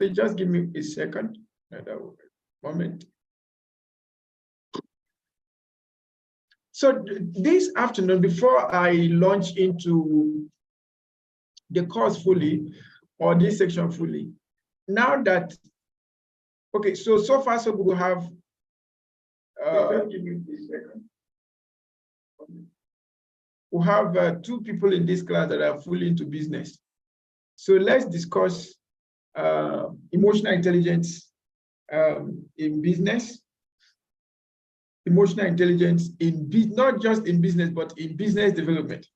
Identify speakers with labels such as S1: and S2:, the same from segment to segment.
S1: So just give me a second, moment. So this afternoon, before I launch into the course fully, or this section fully, now that, okay, so far, so we will have, give me a second. We have 2 people in this class that are fully into business. So let's discuss emotional intelligence in business, emotional intelligence in not just in business, but in business development.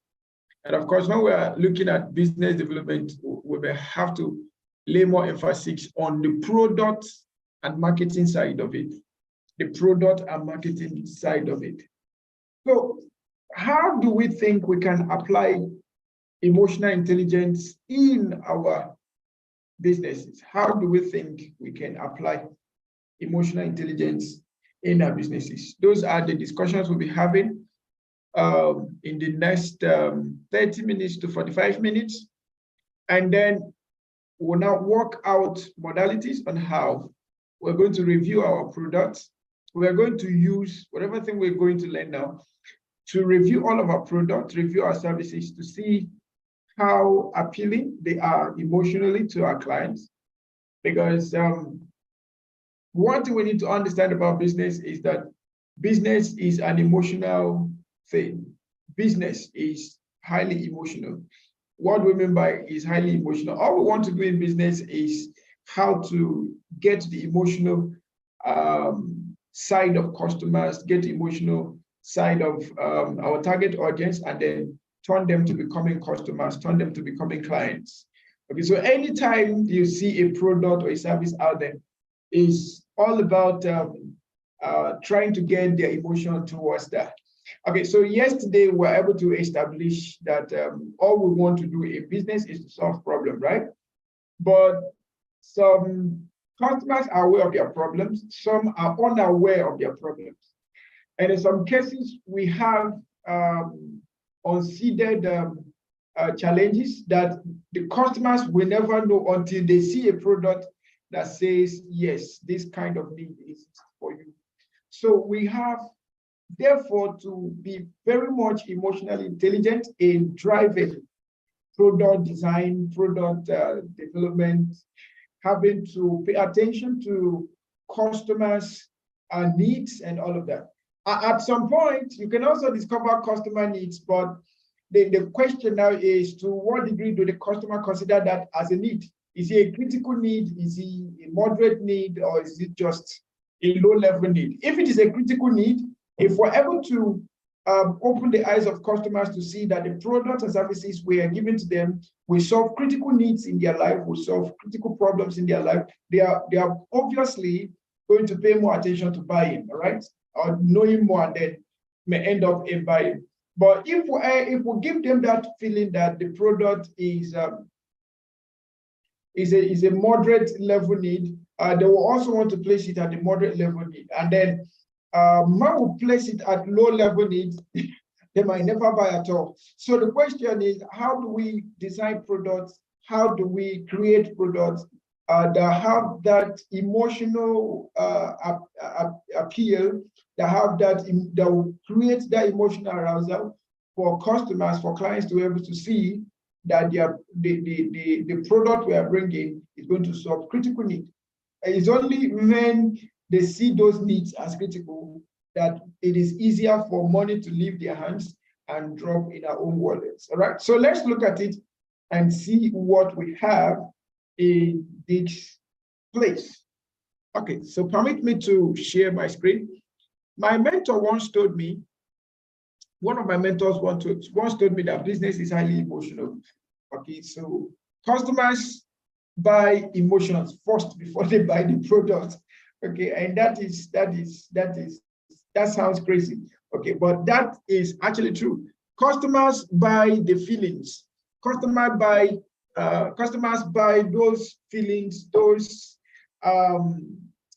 S1: And of course, when we are looking at business development, we may have to lay more emphasis on the product and marketing side of it. The product and marketing side of it. So how do we think we can apply emotional intelligence in our businesses? How do we think we can apply emotional intelligence in our businesses? Those are the discussions we'll be having in the next 30 minutes to 45 minutes. And then we'll now work out modalities on how we're going to review our products. We're going to use whatever thing we're going to learn now to review all of our products, review our services to see how appealing they are emotionally to our clients. Because one thing we need to understand about business is that business is an emotional thing. Business is highly emotional. What we mean by is highly emotional. All we want to do in business is how to get the emotional side of customers, get the emotional side of our target audience, and then turn them to becoming customers, turn them to becoming clients. Okay, so anytime you see a product or a service out there, is all about trying to get their emotion towards that. Okay, so yesterday we were able to establish that all we want to do in business is to solve problems, right? But some customers are aware of their problems, some are unaware of their problems. And in some cases, we have unseeded challenges that the customers will never know until they see a product that says, yes, this kind of need is for you. So we have, therefore, to be very much emotionally intelligent in driving product design, product development, having to pay attention to customers' needs and all of that. At some point, you can also discover customer needs, but the question now is, to what degree do the customer consider that as a need? Is it a critical need? Is it a moderate need? Or is it just a low-level need? If it is a critical need, if we're able to open the eyes of customers to see that the products and services we are giving to them will solve critical needs in their life, will solve critical problems in their life, they are obviously going to pay more attention to buying, all right? Or knowing more, and then may end up in buying. But if we give them that feeling that the product is a moderate level need, they will also want to place it at the moderate level need. And then when we place it at low level need, they might never buy at all. So the question is, how do we design products? How do we create products that have that emotional appeal, that will create that emotional arousal for customers, for clients to be able to see that the product we are bringing is going to solve critical needs. It's only when they see those needs as critical that it is easier for money to leave their hands and drop in our own wallets. All right, so let's look at it and see what we have in this place. Okay, so permit me to share my screen. My mentor once told me, one of my mentors once told me that business is highly emotional. Okay, so customers buy emotions first before they buy the product. Okay, and that sounds crazy. Okay, but that is actually true. Customers buy the feelings. Customers buy those feelings, those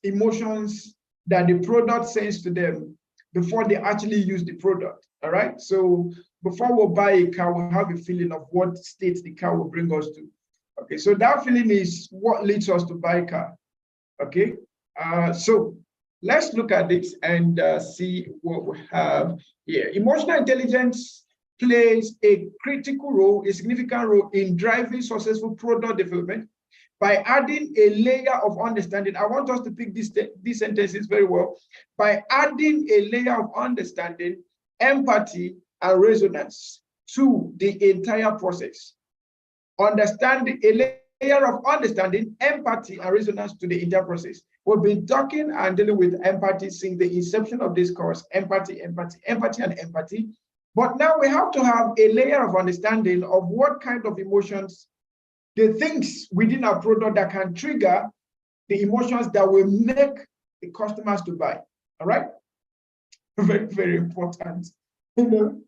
S1: emotions that the product sends to them before they actually use the product. All right. So before we buy a car, we have a feeling of what state the car will bring us to. Okay. Okay, so that feeling is what leads us to buy a car. Okay, so let's look at this and see what we have here. Emotional intelligence plays a critical role, a significant role in driving successful product development by adding a layer of understanding. I want us to pick these sentences very well. By adding a layer of understanding, empathy, and resonance to the entire process. Understanding, a layer of understanding, empathy, and resonance to the entire process. We've been talking and dealing with empathy since the inception of this course, empathy, and empathy. But now we have to have a layer of understanding of what kind of emotions, the things within our product that can trigger the emotions that will make the customers to buy. All right? Very, very important. You know,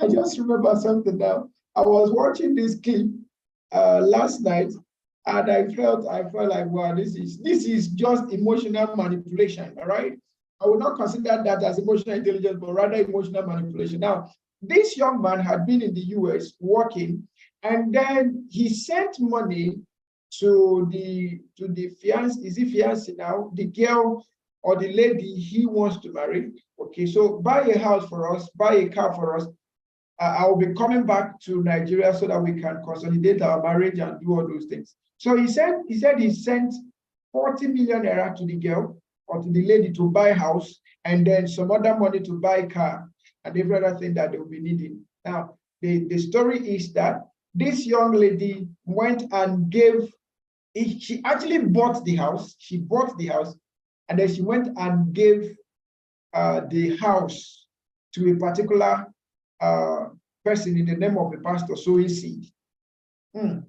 S1: I just remember something now. I was watching this clip last night, and I felt like, wow, this is just emotional manipulation. All right, I would not consider that as emotional intelligence, but rather emotional manipulation. Now, this young man had been in the US working, and then he sent money to the fiance. Is he fiance now? The girl or the lady he wants to marry. Okay, so buy a house for us, buy a car for us. I will be coming back to Nigeria so that we can consolidate our marriage and do all those things. So he said he sent 40 million naira to the girl or to the lady to buy a house, and then some other money to buy a car and every other thing that they will be needing. Now, the story is that this young lady went and she actually bought the house. She bought the house, and then she went and gave the house to a particular person in the name of the pastor, sowing seed. And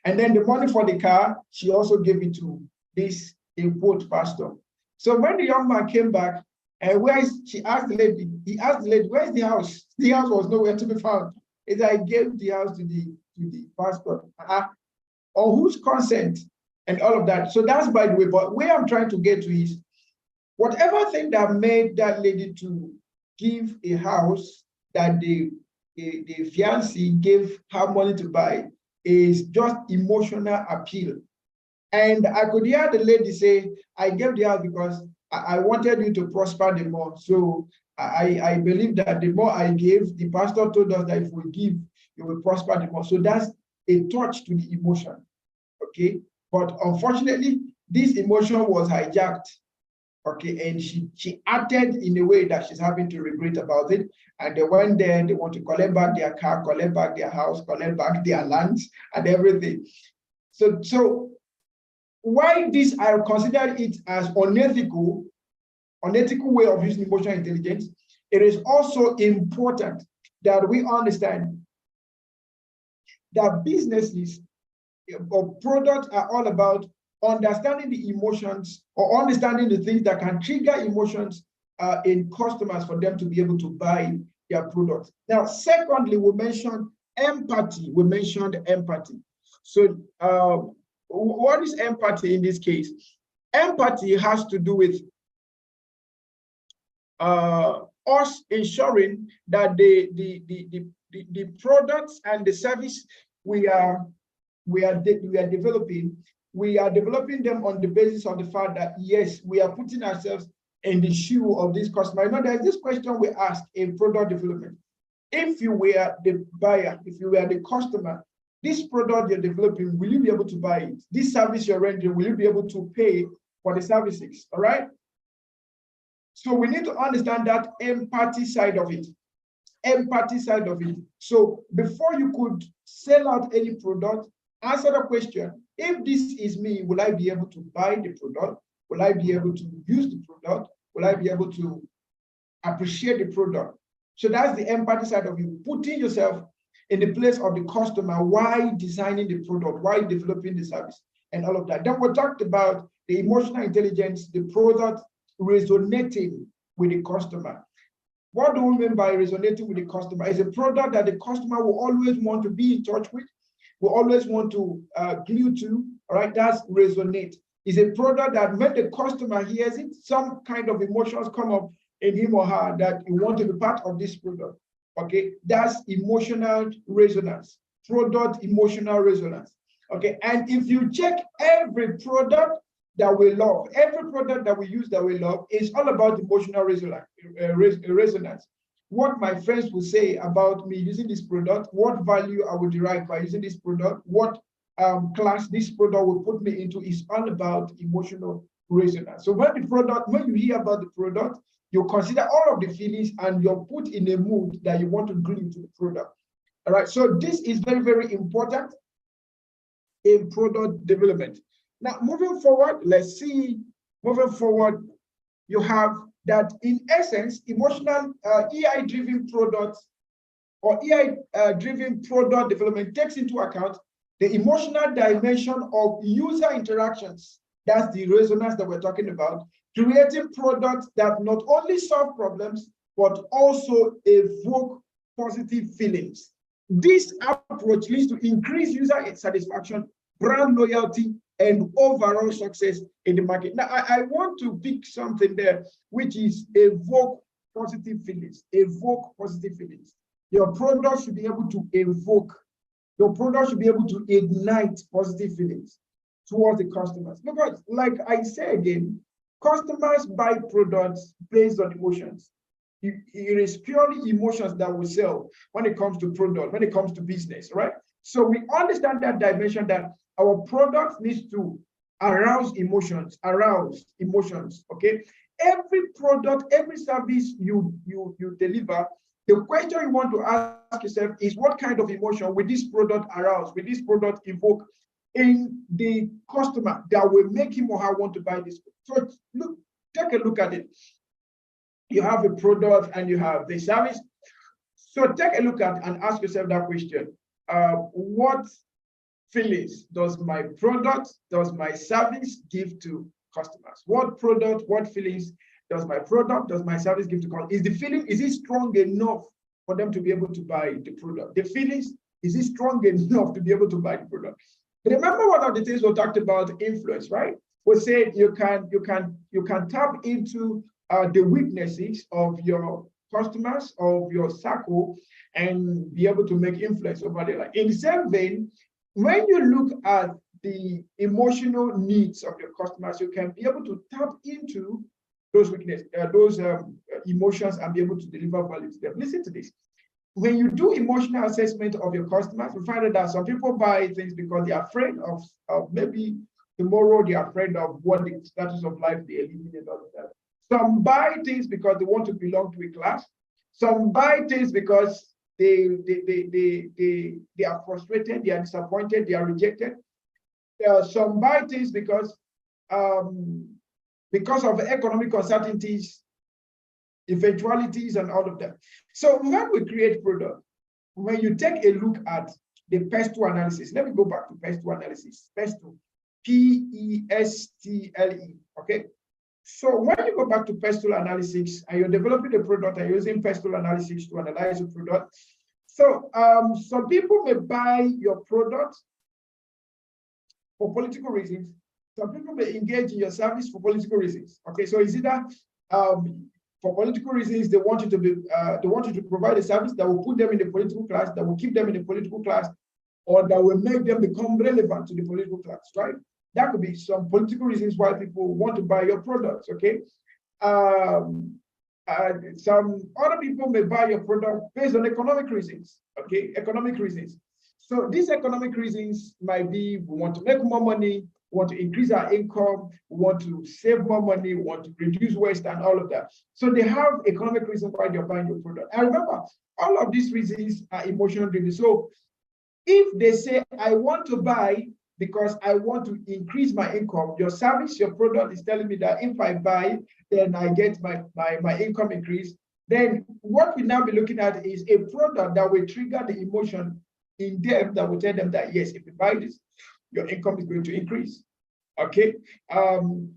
S1: then the money for the car, she also gave it to this import pastor. So when the young man came back, he asked the lady, where's the house? The house was nowhere to be found. Is I gave the house to the pastor. On whose consent and all of that. So that's by the way, but where I'm trying to get to is whatever thing that made that lady to give a house that the fiancé gave her money to buy is just emotional appeal. And I could hear the lady say, I gave the house because I wanted you to prosper the more. So I believe that the more I gave, the pastor told us that if we give, you will prosper the more. So that's a touch to the emotion. Okay. But unfortunately, this emotion was hijacked. Okay, and she acted in a way that she's having to regret about it. And they went there, they want to collect back their car, collect back their house, collect back their lands and everything. So why this, I consider it as unethical way of using emotional intelligence. It is also important that we understand that businesses or products are all about understanding the emotions or understanding the things that can trigger emotions in customers for them to be able to buy their products. Now, secondly, we mentioned empathy. So what is empathy in this case? Empathy has to do with us ensuring that the products and the service we are developing, we are developing them on the basis of the fact that, yes, we are putting ourselves in the shoe of this customer. You know, there's this question we ask in product development. If you were the buyer, if you were the customer, this product you're developing, will you be able to buy it? This service you're rendering, will you be able to pay for the services? All right? So we need to understand that empathy side of it. So before you could sell out any product, answer the question, if this is me, will I be able to buy the product? Will I be able to use the product? Will I be able to appreciate the product? So that's the empathy side of you, putting yourself in the place of the customer while designing the product, while developing the service and all of that. Then we talked about the emotional intelligence, the product resonating with the customer. What do we mean by resonating with the customer? It's a product that the customer will always want to be in touch with, will always want to glue to, all right? That's resonate. It's a product that when the customer hears it, some kind of emotions come up in him or her that you want to be part of this product, okay? That's emotional resonance. product emotional resonance. Okay, and if you check every product that we love, every product that we use that we love is all about emotional resonance. What my friends will say about me using this product, what value I would derive by using this product, what class this product will put me into is all about emotional resonance. So when you hear about the product, you consider all of the feelings and you're put in a mood that you want to glue to the product. All right, so this is very, very important in product development. Now, moving forward, let's see, moving forward, you have that in essence, emotional EI-driven products or EI-driven product development takes into account the emotional dimension of user interactions. That's the resonance that we're talking about, creating products that not only solve problems, but also evoke positive feelings. This approach leads to increased user satisfaction, brand loyalty, and overall success in the market. Now, I want to pick something there, which is evoke positive feelings. Evoke positive feelings. Your product should be able to evoke, your product should be able to ignite positive feelings towards the customers. Because, like I say again, customers buy products based on emotions. It is purely emotions that will sell when it comes to product, when it comes to business, right? So we understand that dimension that our product needs to arouse emotions, okay? Every product, every service you deliver, the question you want to ask yourself is what kind of emotion will this product arouse, will this product evoke in the customer that will make him or her want to buy this? So look, take a look at it. You have a product and you have the service. So take a look at and ask yourself that question. What feelings does my product, does my service give to customers? What product, what feelings does my product, does my service give to customers? Is the feeling, is it strong enough for them to be able to buy the product? The feelings, is it strong enough to be able to buy the product? Remember one of the things we talked about, influence, right? We said you can tap into the weaknesses of your customers, of your circle, and be able to make influence over their life. In the same vein, when you look at the emotional needs of your customers, you can be able to tap into those weaknesses, those emotions, and be able to deliver value to them. Listen to this. When you do emotional assessment of your customers, you find out that some people buy things because they are afraid of maybe tomorrow, they are afraid of what the status of life they are living and all of that. Some buy things because they want to belong to a class. Some buy things because they are frustrated, they are disappointed, they are rejected. Some buy things because of economic uncertainties, eventualities, and all of that. So when we create product, when you take a look at the PESTLE analysis, let me go back to PESTLE analysis. PESTLE, P-E-S-T-L-E, okay? So when you go back to PESTLE analysis and you're developing a product and using PESTLE analysis to analyze the product, so some people may buy your product for political reasons. Some people may engage in your service for political reasons. Okay, so is either for political reasons they want you to provide a service that will put them in the political class, that will keep them in the political class, or that will make them become relevant to the political class, right? That could be some political reasons why people want to buy your products, okay? Some other people may buy your product based on economic reasons, okay? Economic reasons. So these economic reasons might be, we want to make more money, we want to increase our income, we want to save more money, we want to reduce waste and all of that. So they have economic reasons why they're buying your product. And remember, all of these reasons are emotional driven. So if they say, I want to buy because I want to increase my income, your service, your product is telling me that if I buy, then I get my income increase, then what we now be looking at is a product that will trigger the emotion in them that will tell them that, yes, if you buy this, your income is going to increase. Okay.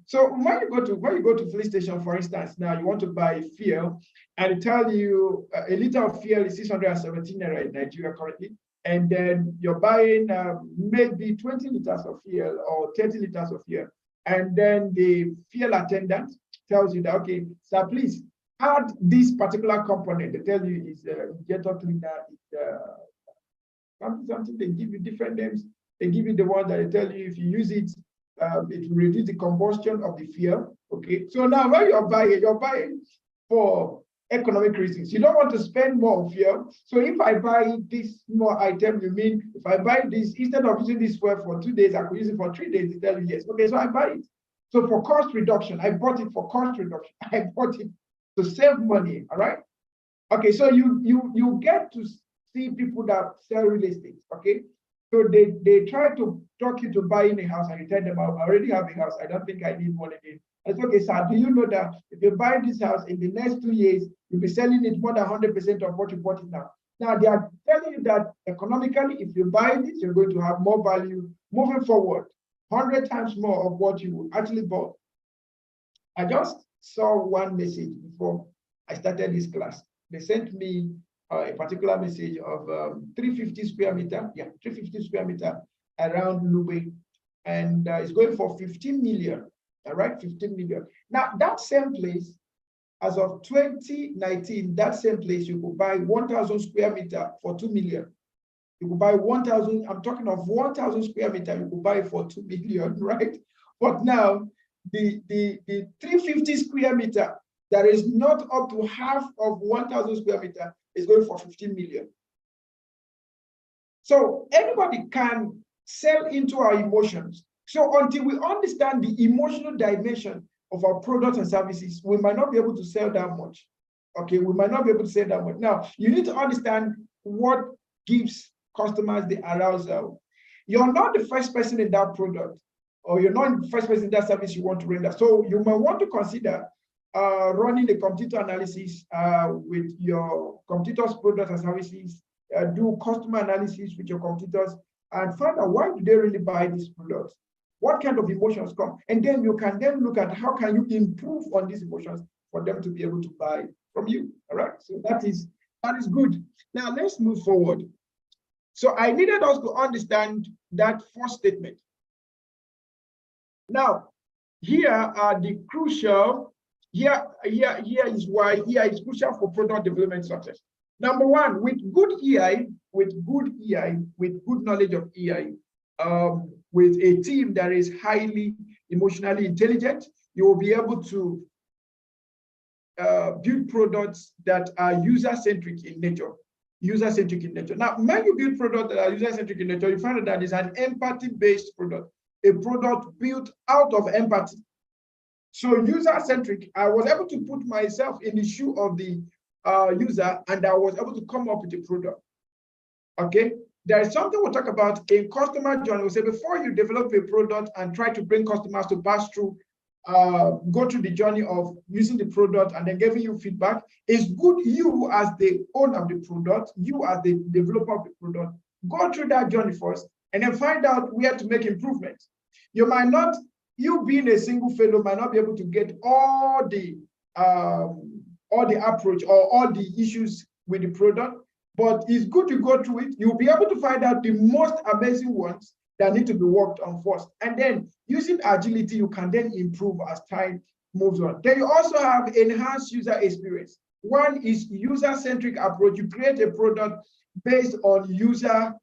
S1: So when you go to police station, for instance, now you want to buy fuel, and it tell you a liter of fuel is 617 naira in Nigeria currently. And then you're buying maybe 20 liters of fuel or 30 liters of fuel. And then the fuel attendant tells you that, okay, sir, please add this particular component. They tell you is injector cleaner, something, they give you different names. They give you the one that they tell you if you use it, it will reduce the combustion of the fuel. Okay, so now when you're buying for economic reasons. You don't want to spend more on fuel. So if I buy this more item, you mean if I buy this, instead of using this fuel for 2 days, I could use it for 3 days. They tell you yes. Okay, so I buy it. So for cost reduction, I bought it for cost reduction. I bought it to save money. All right. Okay, so you get to see people that sell real estate. Okay. So they try to talk you to buying a house, and you tell them, I already have a house. I don't think I need one again. I said, okay, sir, do you know that if you buy this house in the next 2 years, you'll be selling it more than 100% of what you bought it now? Now, they are telling you that economically, if you buy this, you're going to have more value moving forward, 100 times more of what you actually bought. I just saw one message before I started this class. They sent me a particular message of 350 square meter, 350 square meter around Lube, and it's going for 15 million. All right, 15 million. Now, that same place, as of 2019, that same place, you could buy 1,000 square meter for 2 million. You could buy 1,000, I'm talking of 1,000 square meter, you could buy for 2 million, right? But now, the 350 square meter, that is not up to half of 1,000 square meter, is going for 15 million. So anybody can sell into our emotions. So until we understand the emotional dimension of our products and services, we might not be able to sell that much. Okay, we might not be able to sell that much. Now, you need to understand what gives customers the arousal. You're not the first person in that product, or you're not the first person in that service you want to render. So you might want to consider running a competitor analysis with your competitors' products and services, do customer analysis with your competitors, and find out why do they really buy these products. What kind of emotions come? And then you can then look at how can you improve on these emotions for them to be able to buy from you. All right. So that is good. Now let's move forward. So I needed us to understand that first statement. Now, here are the crucial, here is crucial for product development success. Number one, with good EI, with good knowledge of EI, with a team that is highly emotionally intelligent, you will be able to build products that are user-centric in nature. Now, when you build products that are user-centric in nature, you find that it's an empathy-based product, a product built out of empathy. So user-centric, I was able to put myself in the shoe of the user, and I was able to come up with a product. Okay, there is something we'll talk about in customer journey. We say before you develop a product and try to bring customers to pass through, go through the journey of using the product and then giving you feedback, it's good you as the owner of the product, you as the developer of the product, go through that journey first and then find out where to make improvements. You might not, you being a single fellow might not be able to get all the approach or all the issues with the product, but it's good to go through it. You'll be able to find out the most amazing ones that need to be worked on first. And then using agility, you can then improve as time moves on. Then you also have enhanced user experience. One is user-centric approach. You create a product based on user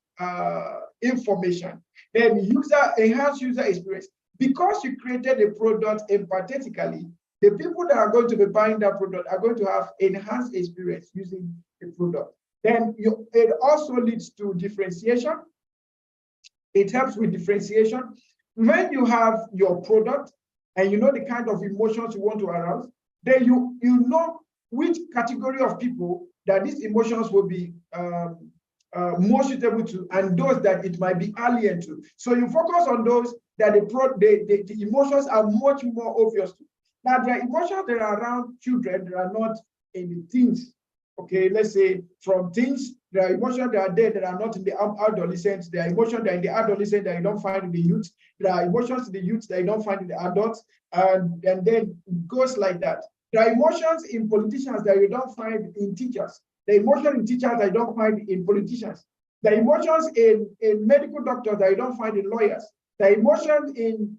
S1: information. Then enhanced user experience. Because you created a product empathetically, the people that are going to be buying that product are going to have enhanced experience using the product. Then it also leads to differentiation. It helps with differentiation. When you have your product and you know the kind of emotions you want to arouse, then you know which category of people that these emotions will be more suitable to, and those that it might be alien to. So you focus on those that the emotions are much more obvious to. Now, there are emotions that are around children that are not in the teens. Okay, let's say from teens, there are emotions that are there that are not in the adolescents. There are emotions that are in the adolescent that you don't find in the youth. There are emotions in the youth that you don't find in the adults. And then it goes like that. There are emotions in politicians that you don't find in teachers. The emotions in teachers that you don't find in politicians. The emotions in medical doctors that you don't find in lawyers. The emotions in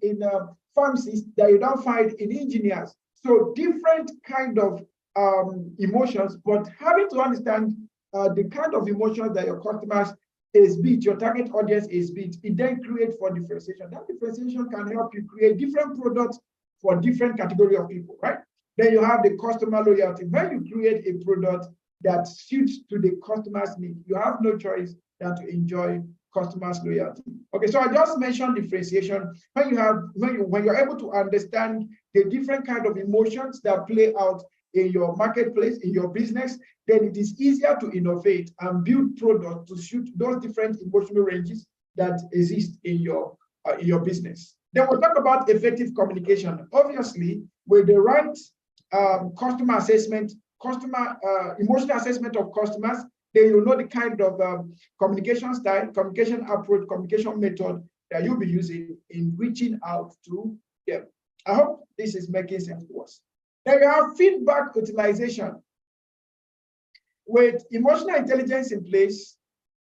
S1: pharmacists that you don't find in engineers. So different kind of emotions, but having to understand the kind of emotions that your customers is bit, your target audience is bit, it then creates for differentiation. That differentiation can help you create different products for different category of people, right? Then you have the customer loyalty. When you create a product that suits to the customer's need, you have no choice than to enjoy customers' loyalty. Okay, so I just mentioned differentiation. When you're able to understand the different kind of emotions that play out in your marketplace, in your business, then it is easier to innovate and build products to suit those different emotional ranges that exist in your business. Then we'll talk about effective communication. Obviously, with the right customer assessment, emotional assessment of customers, then you know the kind of communication style, communication approach, communication method that you'll be using in reaching out to them. I hope this is making sense to us. Then you have feedback utilization. With emotional intelligence in place,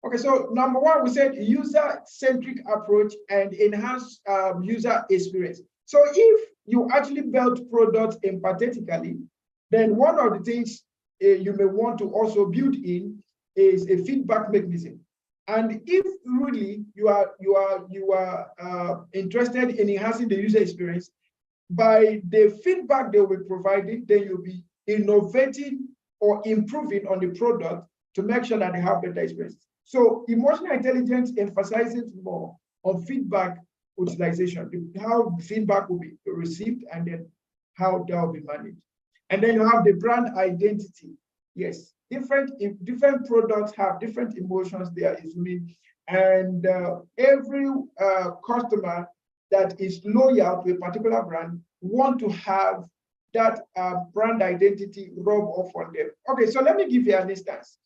S1: okay, so number one, we said user-centric approach and enhance user experience. So if you actually build products empathetically, then one of the things you may want to also build in is a feedback mechanism. And if really you are interested in enhancing the user experience, by the feedback they will be providing, then you'll be innovating or improving on the product to make sure that they have better experience. So emotional intelligence emphasizes more on feedback utilization, how feedback will be received and then how that will be managed. And then you have the brand identity. Yes, different products have different emotions they are assuming, and every customer that is loyal to a particular brand want to have that brand identity rub off on them. Okay, so let me give you an instance.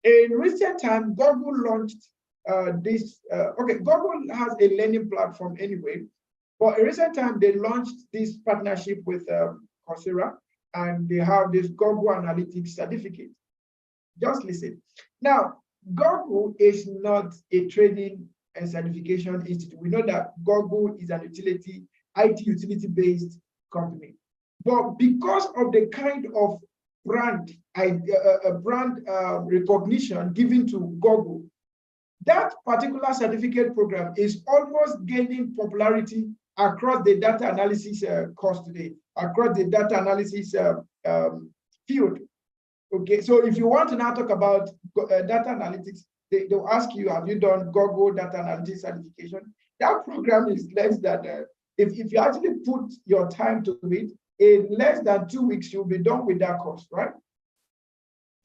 S1: In recent time, Google launched Google has a learning platform anyway, but in recent time, they launched this partnership with Coursera, and they have this Google Analytics certificate. Just listen. Now, Google is not a training and certification institute. We know that Google is an IT utility-based company. But because of the kind of brand recognition given to Google, that particular certificate program is almost gaining popularity across the data analysis course today, across the data analysis field. Okay, so if you want to now talk about data analytics, they'll ask you, have you done Google Data Analytics certification? That program is less than, if you actually put your time to it, in less than 2 weeks, you'll be done with that course, right?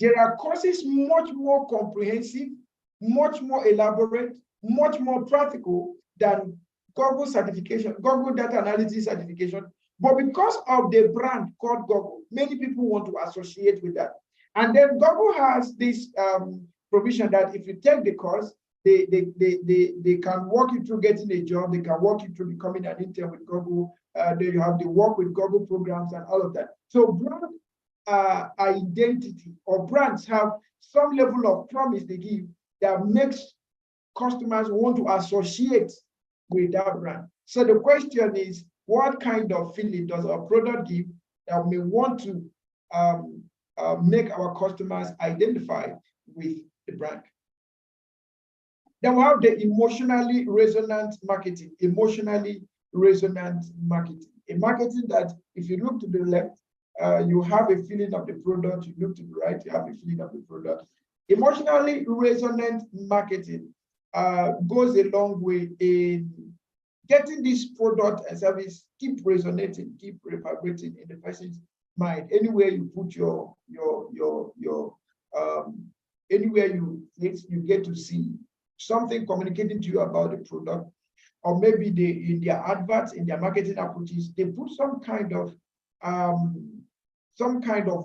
S1: There are courses much more comprehensive, much more elaborate, much more practical than Google certification, Google Data Analytics certification. But because of the brand called Google, many people want to associate with that. And then Google has this provision that if you take the course, they can walk you through getting a job, they can walk you through becoming an intern with Google, then you have the work with Google programs and all of that. So brand identity or brands have some level of promise they give that makes customers want to associate with that brand. So the question is, what kind of feeling does our product give that we want to make our customers identify with the brand? Then we have the emotionally resonant marketing. Emotionally resonant marketing. A marketing that if you look to the left, you have a feeling of the product. You look to the right, you have a feeling of the product. Emotionally resonant marketing goes a long way in getting this product and service keep resonating, keep reverberating in the person's mind. Anywhere you put anywhere you get to see something communicating to you about the product, or maybe in their adverts, in their marketing approaches, they put some kind of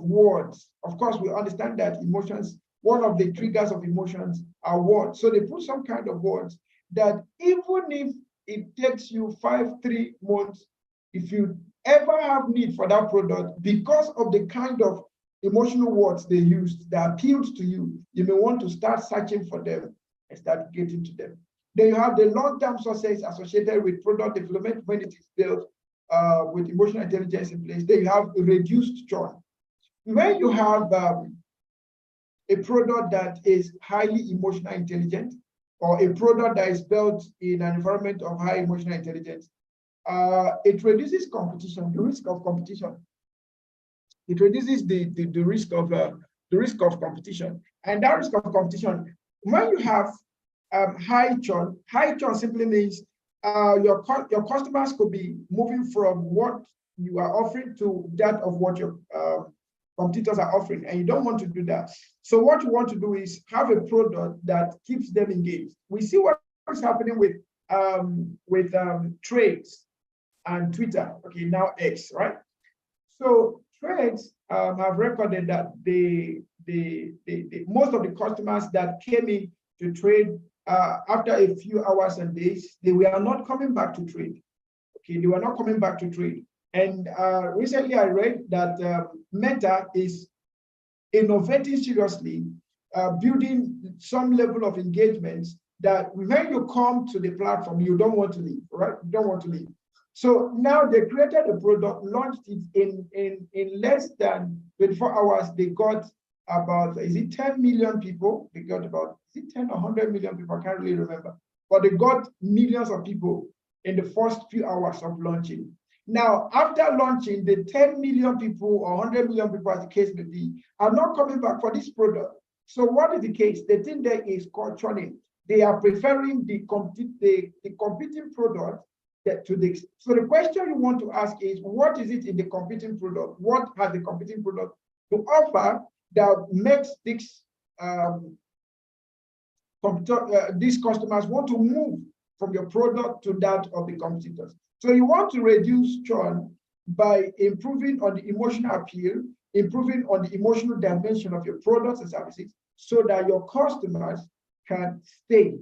S1: words. Of course, we understand that emotions, one of the triggers of emotions are words. So they put some kind of words that even if it takes you 3 months, if you ever have need for that product, because of the kind of emotional words they used that appealed to you, you may want to start searching for them and start getting to them. Then you have the long-term success associated with product development when it is built with emotional intelligence in place. Then you have reduced churn. When you have a product that is highly emotional intelligent, or a product that is built in an environment of high emotional intelligence, it reduces competition, the risk of competition. It reduces the risk of competition. And that risk of competition, when you have high churn simply means your customers could be moving from what you are offering to that of what your competitors are offering, and you don't want to do that. So what you want to do is have a product that keeps them engaged. We see what is happening with Threads and Twitter, okay, now X, right? So Threads have recorded that most of the customers that came in to trade after a few hours and days, they were not coming back to trade. Okay, they were not coming back to trade. And recently I read that Meta is innovating seriously, building some level of engagement that when you come to the platform, you don't want to leave, right? You don't want to leave. So now they created a product, launched it in less than 24 hours. They got about, is it 10 million people? They got about, is it 10 or 100 million people? I can't really remember. But they got millions of people in the first few hours of launching. Now, after launching, the 10 million people or 100 million people, as the case may be, are not coming back for this product. So what is the case? The thing there is called churning. They are preferring the competing product to the. So the question you want to ask is, what is it in the competing product? What has the competing product to offer that makes these customers want to move from your product to that of the competitors? So you want to reduce churn by improving on the emotional appeal, improving on the emotional dimension of your products and services, so that your customers can stay,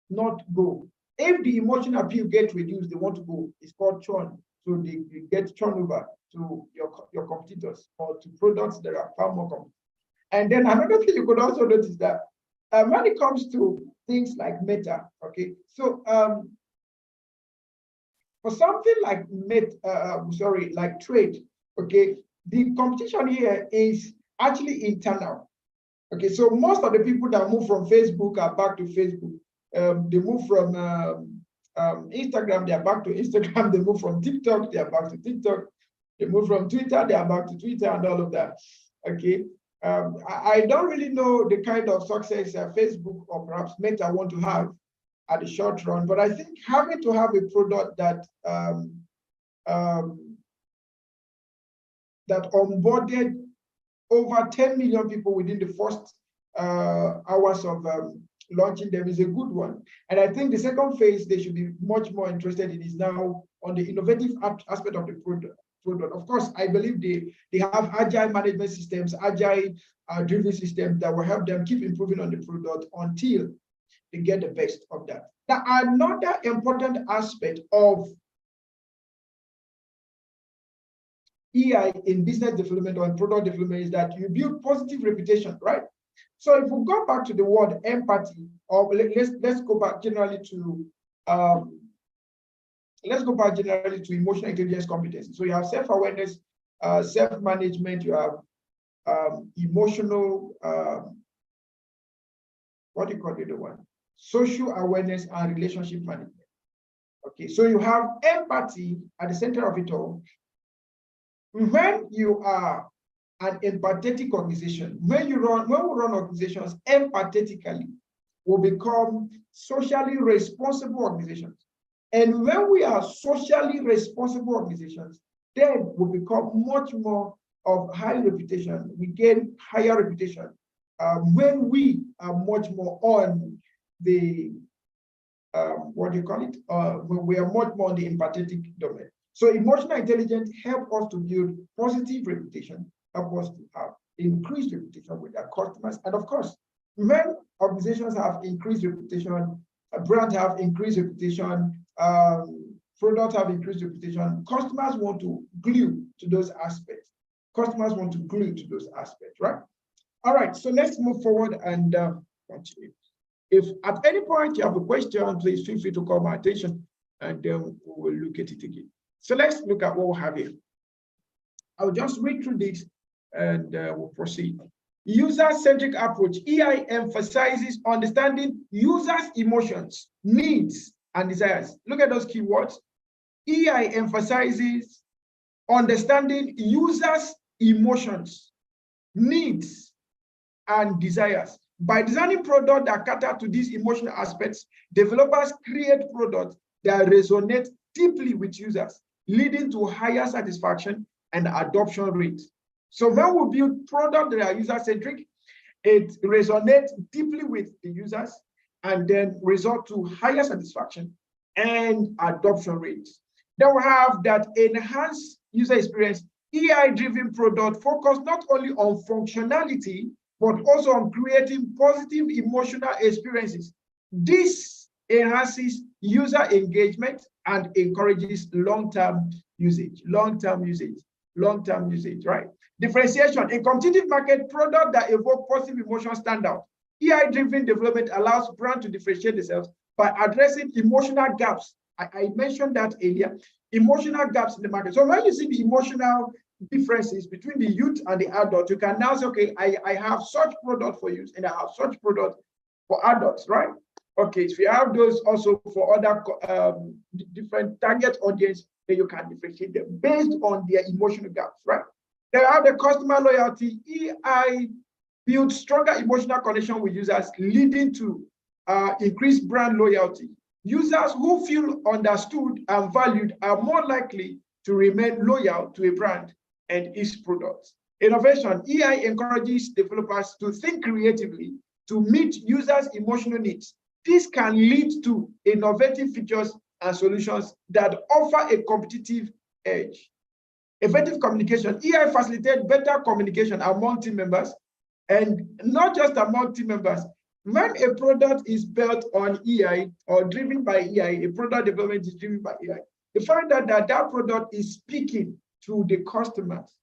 S1: not go. If the emotional appeal gets reduced, they want to go. It's called churn. So they get churn over to your competitors or to products that are far more competitive. And then another thing you could also notice that when it comes to things like Meta, okay, so for something like like trade, okay, the competition here is actually internal. Okay, so most of the people that move from Facebook are back to Facebook. They move from Instagram, they are back to Instagram. They move from TikTok, they are back to TikTok. They move from Twitter, they are back to Twitter, and all of that. Okay, I don't really know the kind of success Facebook or perhaps Meta want to have at the short run, but I think having to have a product that that onboarded over 10 million people within the first hours of launching them is a good one. And I think the second phase they should be much more interested in is now on the innovative aspect of the product. Of course, I believe they have agile management systems, agile driven systems that will help them keep improving on the product until they get the best of that. Now, another important aspect of EI in business development or in product development is that you build positive reputation, right? So if we go back to the word empathy, or let's go back generally to emotional intelligence competency. So you have self-awareness, self-management, you have emotional, what do you call the other one? Social awareness and relationship management. Okay, so you have empathy at the center of it all. When you are an empathetic organization, when we run organizations empathetically, will become socially responsible organizations. And when we are socially responsible organizations, then we become much more of high reputation. We gain higher reputation when we are much more on the what do you call it? When we are much more on the empathetic domain. So emotional intelligence help us to build positive reputation, help us to have increased reputation with our customers. And of course, when organizations have increased reputation, brands have increased reputation, products have increased reputation, customers want to glue to those aspects. Customers want to glue to those aspects, right? All right, so let's move forward and continue. If at any point you have a question, please feel free to call my attention and then we will look at it again. So let's look at what we have here. I'll just read through this and we'll proceed. user-centric approach. EI emphasizes understanding users' emotions, needs, and desires. Look at those keywords. EI emphasizes understanding users' emotions, needs, and desires. By designing products that cater to these emotional aspects, developers create products that resonate deeply with users, leading to higher satisfaction and adoption rates. So when we build products that are user-centric, it resonates deeply with the users and then result to higher satisfaction and adoption rates. Then we have that enhanced user experience. EI-driven product focus not only on functionality, but also on creating positive emotional experiences. This enhances user engagement and encourages long-term usage, right? Differentiation. In competitive market, products that evoke positive emotion stand out. EI-driven development allows brands to differentiate themselves by addressing emotional gaps. I mentioned that earlier, emotional gaps in the market. So when you see the emotional differences between the youth and the adult, you can now say, okay, I have such product for youth and I have such product for adults, right? Okay, so you have those also for other different target audience, then you can differentiate them based on their emotional gaps, right? They have the customer loyalty. EI builds stronger emotional connection with users, leading to increased brand loyalty. Users who feel understood and valued are more likely to remain loyal to a brand and its products. Innovation. EI encourages developers to think creatively to meet users' emotional needs. This can lead to innovative features and solutions that offer a competitive edge. Effective communication. EI facilitates better communication among team members, and not just among team members. When a product is built on EI or driven by EI, a product development is driven by EI, you find out that that product is speaking to the customers.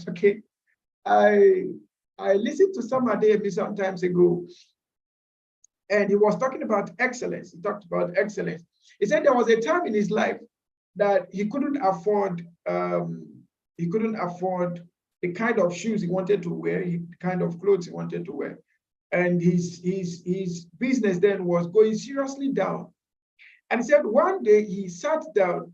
S1: Okay? I listened to somebody some times ago, and he was talking about excellence. He talked about excellence. He said there was a time in his life that he couldn't afford the kind of shoes he wanted to wear, the kind of clothes he wanted to wear. And his business then was going seriously down. And he said one day he sat down,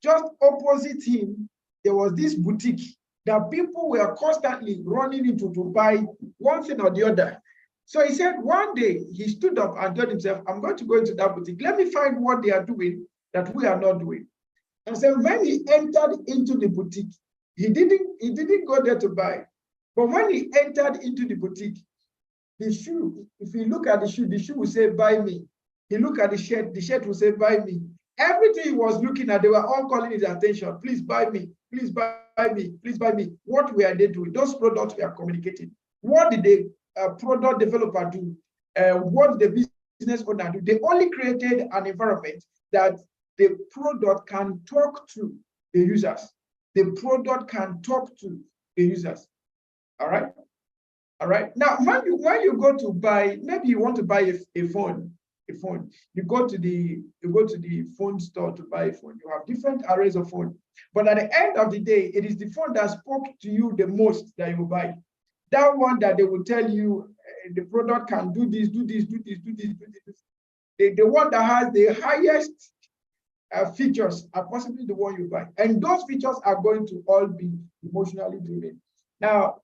S1: just opposite him, there was this boutique that people were constantly running into to buy one thing or the other. So he said one day he stood up and told himself, I'm going to go into that boutique. Let me find what they are doing that we are not doing. And so when he entered into the boutique, he didn't go there to buy. But when he entered into the boutique, the shoe, if you look at the shoe will say, buy me. He looked at the shirt will say, buy me. Everything he was looking at, they were all calling his attention. Please buy me, please buy me, please buy me. What were they doing? Those products were communicating. What did the product developer do? What did the business owner do? They only created an environment that the product can talk to the users. The product can talk to the users. All right. All right. Now, when you go to buy, maybe you want to buy a phone. You go to the phone store to buy a phone. You have different arrays of phone. But at the end of the day, it is the phone that spoke to you the most that you will buy. That one that they will tell you the product can do this, do this, do this, do this, do this. The one that has the highest features are possibly the one you buy. And those features are going to all be emotionally driven. Now,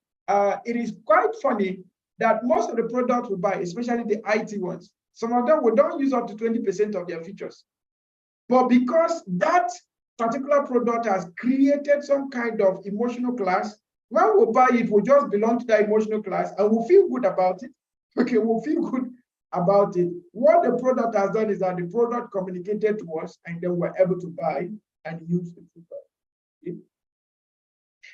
S1: it is quite funny that most of the products we buy, especially the IT ones, some of them we don't use up to 20% of their features. But because that particular product has created some kind of emotional class, when we buy it, we just belong to that emotional class and we'll feel good about it. Okay, we'll feel good about it. What the product has done is that the product communicated to us and then we're able to buy and use the product. Okay?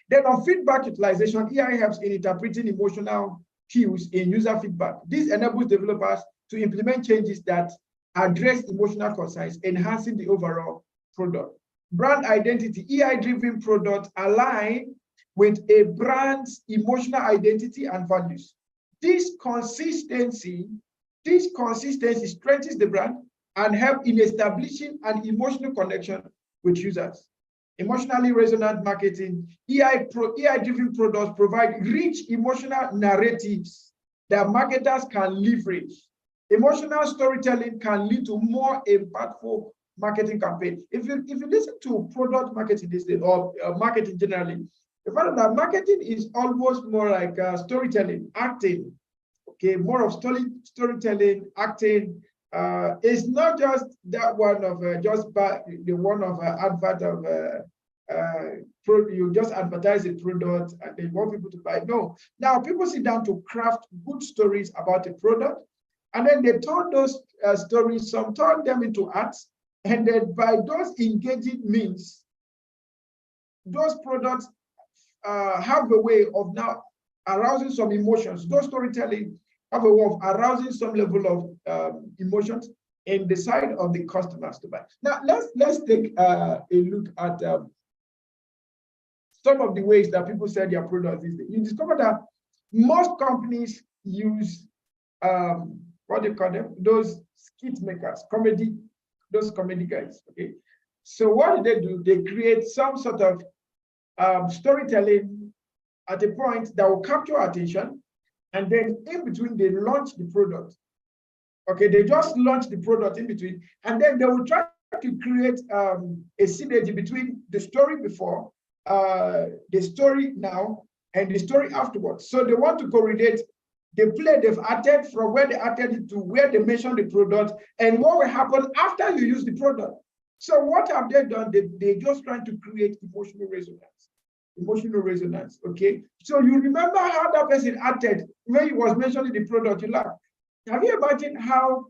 S1: Then on feedback utilization, EI helps in interpreting emotional cues in user feedback. This enables developers to implement changes that address emotional concerns, enhancing the overall product. Brand identity, EI-driven products align with a brand's emotional identity and values. This consistency strengthens the brand and helps in establishing an emotional connection with users. Emotionally resonant marketing. AI-driven products provide rich emotional narratives that marketers can leverage. Emotional storytelling can lead to more impactful marketing campaign. If you listen to product marketing these days, or marketing generally, you find that marketing is almost more like storytelling, acting. Okay, more of storytelling, acting. It's not just that one of the one of advert of you just advertise a product and they want people to buy. No, now people sit down to craft good stories about a product, and then they turn those stories, some turn them into arts, and then by those engaging means, those products have a way of now arousing some emotions. Those storytelling have a way of arousing some level of emotions in the side of the customers to buy. Now let's take a look at some of the ways that people sell their products these days. You discover that most companies use what do you call them? Those skit makers, those comedy guys. Okay, so what do? They create some sort of storytelling at a point that will capture attention, and then in between they launch the product. Okay, they just launch the product in between, and then they will try to create a synergy between the story before, the story now, and the story afterwards. So they want to correlate the play they've added from where they added it to where they mentioned the product and what will happen after you use the product. So what have they done? They just trying to create emotional resonance. Emotional resonance, okay? So you remember how that person acted when he was mentioning the product, you laugh. Have you imagined how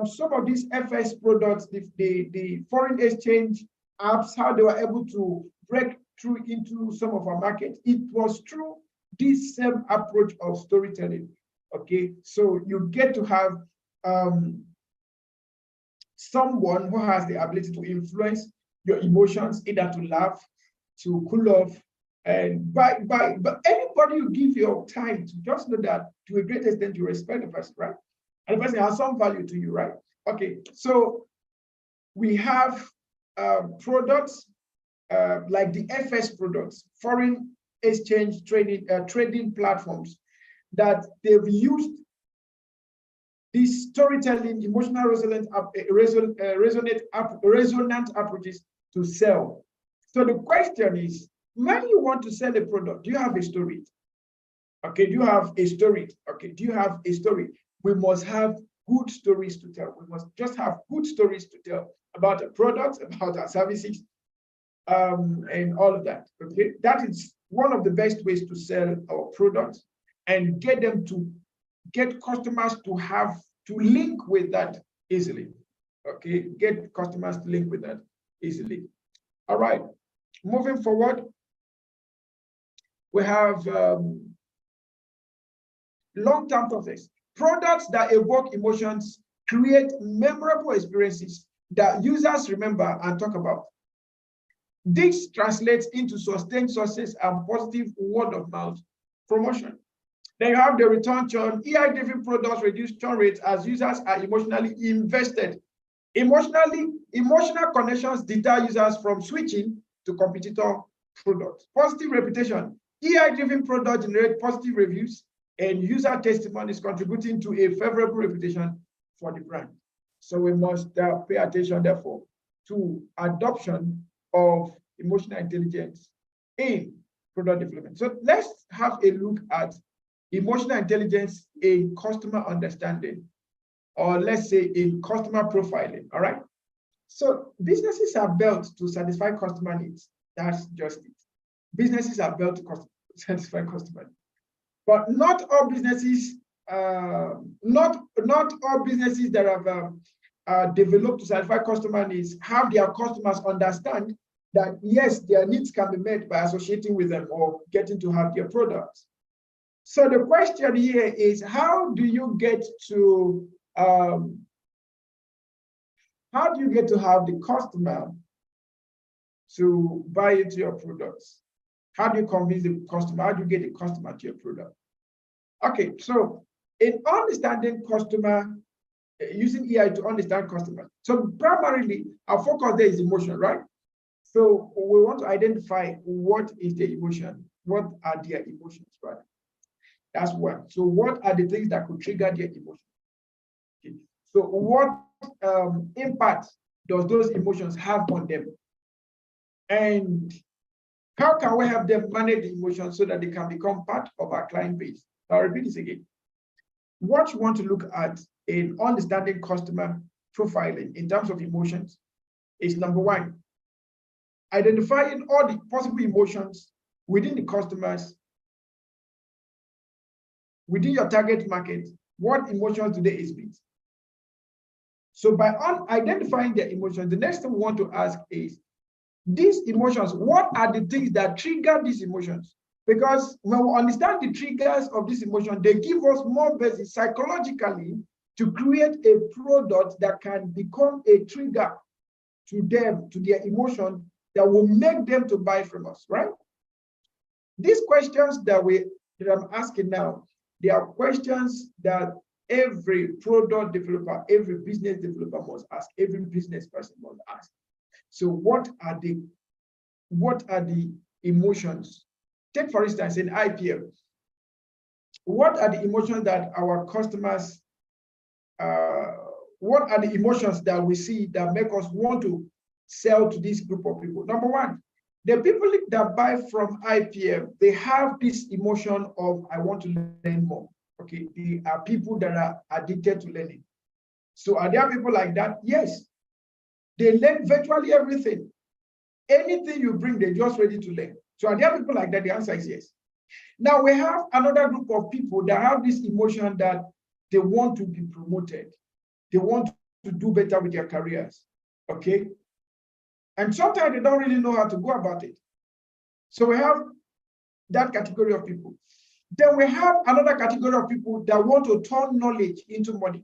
S1: some of these FS products, the foreign exchange apps, how they were able to break through into some of our markets? It was through this same approach of storytelling, okay? So you get to have someone who has the ability to influence your emotions, either to laugh, to cool off, and but anybody you give your time to, just know that to a great extent you respect the person, right? And the person has some value to you, right? Okay, so we have products like the FS products, foreign exchange trading platforms, that they've used these storytelling, emotional resonant approaches to sell. So the question is, when you want to sell a product, do you have a story? Okay, do you have a story? Okay, do you have a story? We must have good stories to tell. We must just have good stories to tell about our products, about our services, and all of that. Okay, that is one of the best ways to sell our products and get them to get customers to link with that easily. Okay, get customers to link with that easily. All right, moving forward, we have long-term process. Products that evoke emotions create memorable experiences that users remember and talk about. This translates into sustained success and positive word-of-mouth promotion. Then you have the return churn. AI-driven products reduce churn rates as users are emotionally invested. Emotional connections deter users from switching to competitor products. Positive reputation. AI-driven products generate positive reviews and user testimonies, contributing to a favorable reputation for the brand. So we must pay attention, therefore, to adoption of emotional intelligence in product development. So let's have a look at emotional intelligence in customer understanding, or let's say in customer profiling. All right. So businesses are built to satisfy customer needs. That's just it. Businesses are built to satisfy customer needs. But not all businesses, not all businesses that have developed to satisfy customer needs have their customers understand that yes, their needs can be met by associating with them or getting to have their products. So the question here is, how do you get to have the customer to buy into your products? How do you convince the customer? How do you get the customer to your product? Okay, so in understanding customer, using AI to understand customer. So primarily, our focus there is emotion, right? So we want to identify what is the emotion, what are their emotions, right? That's one. So what are the things that could trigger their emotion? Okay. So what impact does those emotions have on them? And how can we help them manage the emotions so that they can become part of our client base? I'll repeat this again. What you want to look at in understanding customer profiling in terms of emotions is number one, identifying all the possible emotions within the customers, within your target market, what emotions do they exhibit? So by identifying their emotions, the next thing we want to ask is, these emotions, what are the things that trigger these emotions? Because when we understand the triggers of this emotion, they give us more basis psychologically to create a product that can become a trigger to them, to their emotion, that will make them to buy from us, right? These questions that I'm asking now, they are questions that every product developer, every business developer must ask, every business person must ask. So what are the emotions? Take, for instance, in IPM, what are the emotions that our customers, what are the emotions that we see that make us want to sell to this group of people? Number one, the people that buy from IPM, they have this emotion of, I want to learn more. Okay, they are people that are addicted to learning. So are there people like that? Yes. They learn virtually everything. Anything you bring, they're just ready to learn. So are there people like that? The answer is yes. Now we have another group of people that have this emotion that they want to be promoted. They want to do better with their careers. Okay. And sometimes they don't really know how to go about it. So we have that category of people. Then we have another category of people that want to turn knowledge into money.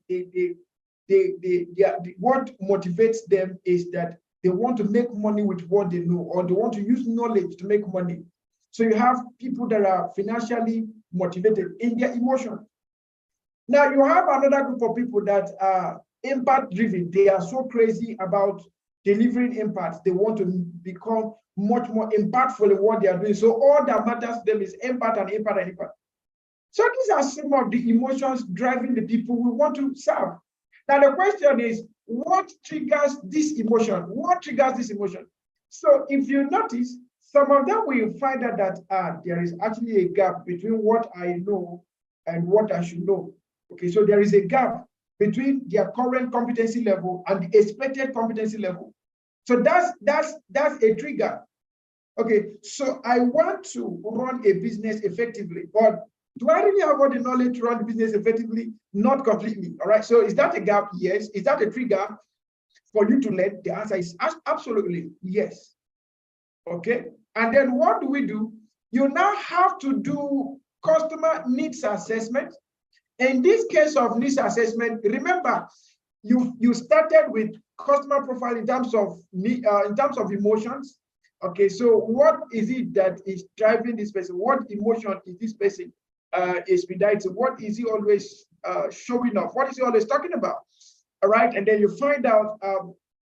S1: What motivates them is that they want to make money with what they know, or they want to use knowledge to make money. So you have people that are financially motivated in their emotion. Now you have another group of people that are impact driven. They are so crazy about delivering impact. They want to become much more impactful in what they are doing. So all that matters to them is impact and impact and impact. So these are some of the emotions driving the people we want to serve. Now the question is, what triggers this emotion? What triggers this emotion? So if you notice, some of them will find out that there is actually a gap between what I know and what I should know. Okay, so there is a gap between their current competency level and the expected competency level. So that's a trigger. Okay, so I want to run a business effectively, but do I really have all the knowledge to run the business effectively? Not completely. All right. So is that a gap? Yes. Is that a trigger for you to learn? The answer is absolutely yes. Okay. And then what do? You now have to do customer needs assessment. In this case of needs assessment, remember, you started with customer profile in terms of emotions. Okay, so what is it that is driving this person? What emotion is this person expediting? What is he always showing off? What is he always talking about? All right, and then you find out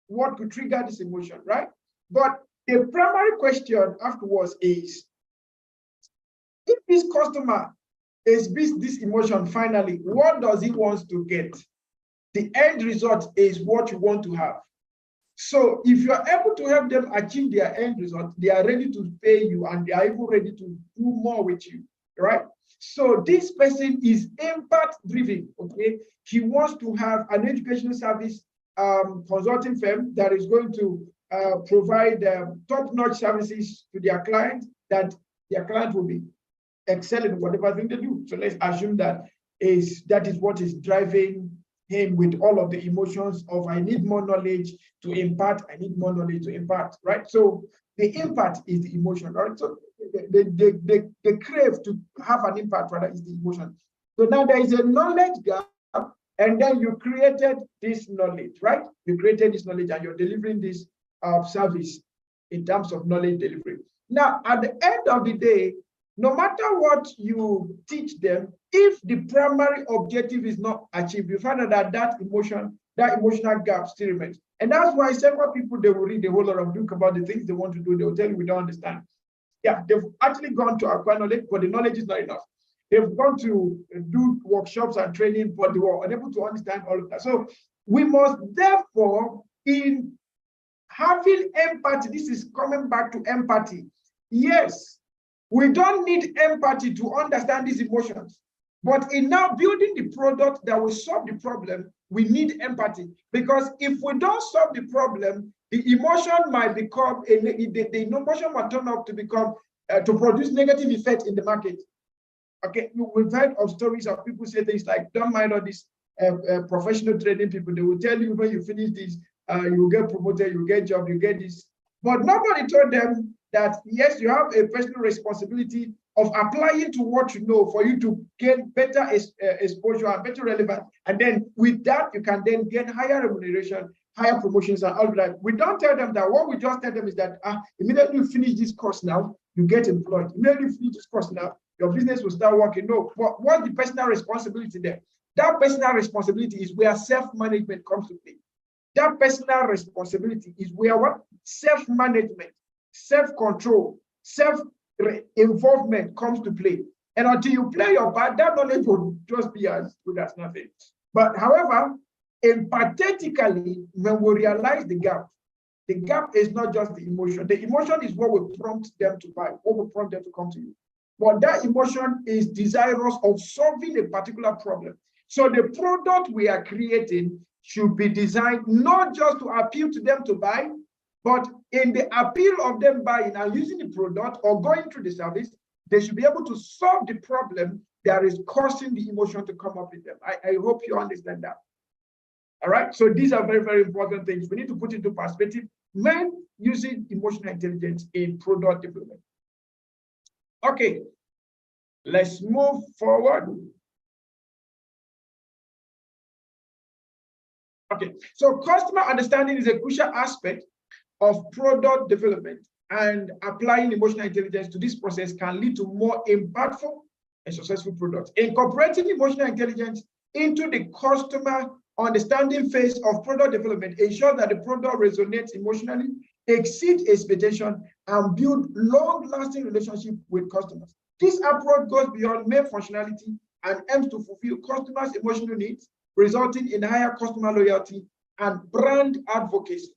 S1: what could trigger this emotion, right? But the primary question afterwards is, if this customer exhibits this emotion finally, what does he want to get? The end result is what you want to have. So if you are able to help them achieve their end result, they are ready to pay you, and they are even ready to do more with you, right? So this person is impact driven, okay? He wants to have an educational service consulting firm that is going to provide top-notch services to their clients, that their client will be excelling in whatever thing they do. So let's assume that is what is driving him, with all of the emotions of, I need more knowledge to impart, I need more knowledge to impart, right? So the impact is the emotion, right? So the crave to have an impact, rather, is the emotion. So now there is a knowledge gap, and then you created this knowledge, right? You created this knowledge, and you're delivering this service in terms of knowledge delivery. Now, at the end of the day, no matter what you teach them, if the primary objective is not achieved, you find out that that emotion that emotional gap still remains. And that's why several people, they will read a whole lot of book about the things they want to do. They will tell you we don't understand. Yeah, they've actually gone to acquire knowledge, but the knowledge is not enough. They've gone to do workshops and training, but they were unable to understand all of that. So we must therefore, in having empathy, this is coming back to empathy. Yes, we don't need empathy to understand these emotions, but in now building the product that will solve the problem, we need empathy. Because if we don't solve the problem, the emotion might become, the emotion might turn up to become, to produce negative effect in the market. Okay, we've heard of stories of people say things like, don't mind all these professional training people. They will tell you when you finish this, you will get promoted, you get job, you get this. But nobody told them that, yes, you have a personal responsibility of applying to what you know for you to get better exposure and better relevance. And then with that, you can then get higher remuneration, higher promotions and all of that. We don't tell them that. What we just tell them is that immediately you finish this course now, you get employed. Immediately you finish this course now, your business will start working. No, what's the personal responsibility there? That personal responsibility is where self-management comes to play. That personal responsibility is where what? Self-management, self-control, self-involvement comes to play. And until you play your part, that knowledge will just be as good as nothing. But however, empathetically, when we realize the gap is not just the emotion. The emotion is what will prompt them to buy, what will prompt them to come to you. But that emotion is desirous of solving a particular problem. So the product we are creating should be designed not just to appeal to them to buy, but in the appeal of them buying and using the product or going through the service, they should be able to solve the problem that is causing the emotion to come up in them. I hope you understand that. All right, so these are very, very important things. We need to put into perspective when using emotional intelligence in product development. Okay, let's move forward. Okay, so customer understanding is a crucial aspect of product development, and applying emotional intelligence to this process can lead to more impactful and successful products. Incorporating emotional intelligence into the customer understanding phase of product development ensures that the product resonates emotionally, exceeds expectation, and build long-lasting relationship with customers. This approach goes beyond mere functionality and aims to fulfill customers' emotional needs, resulting in higher customer loyalty and brand advocacy.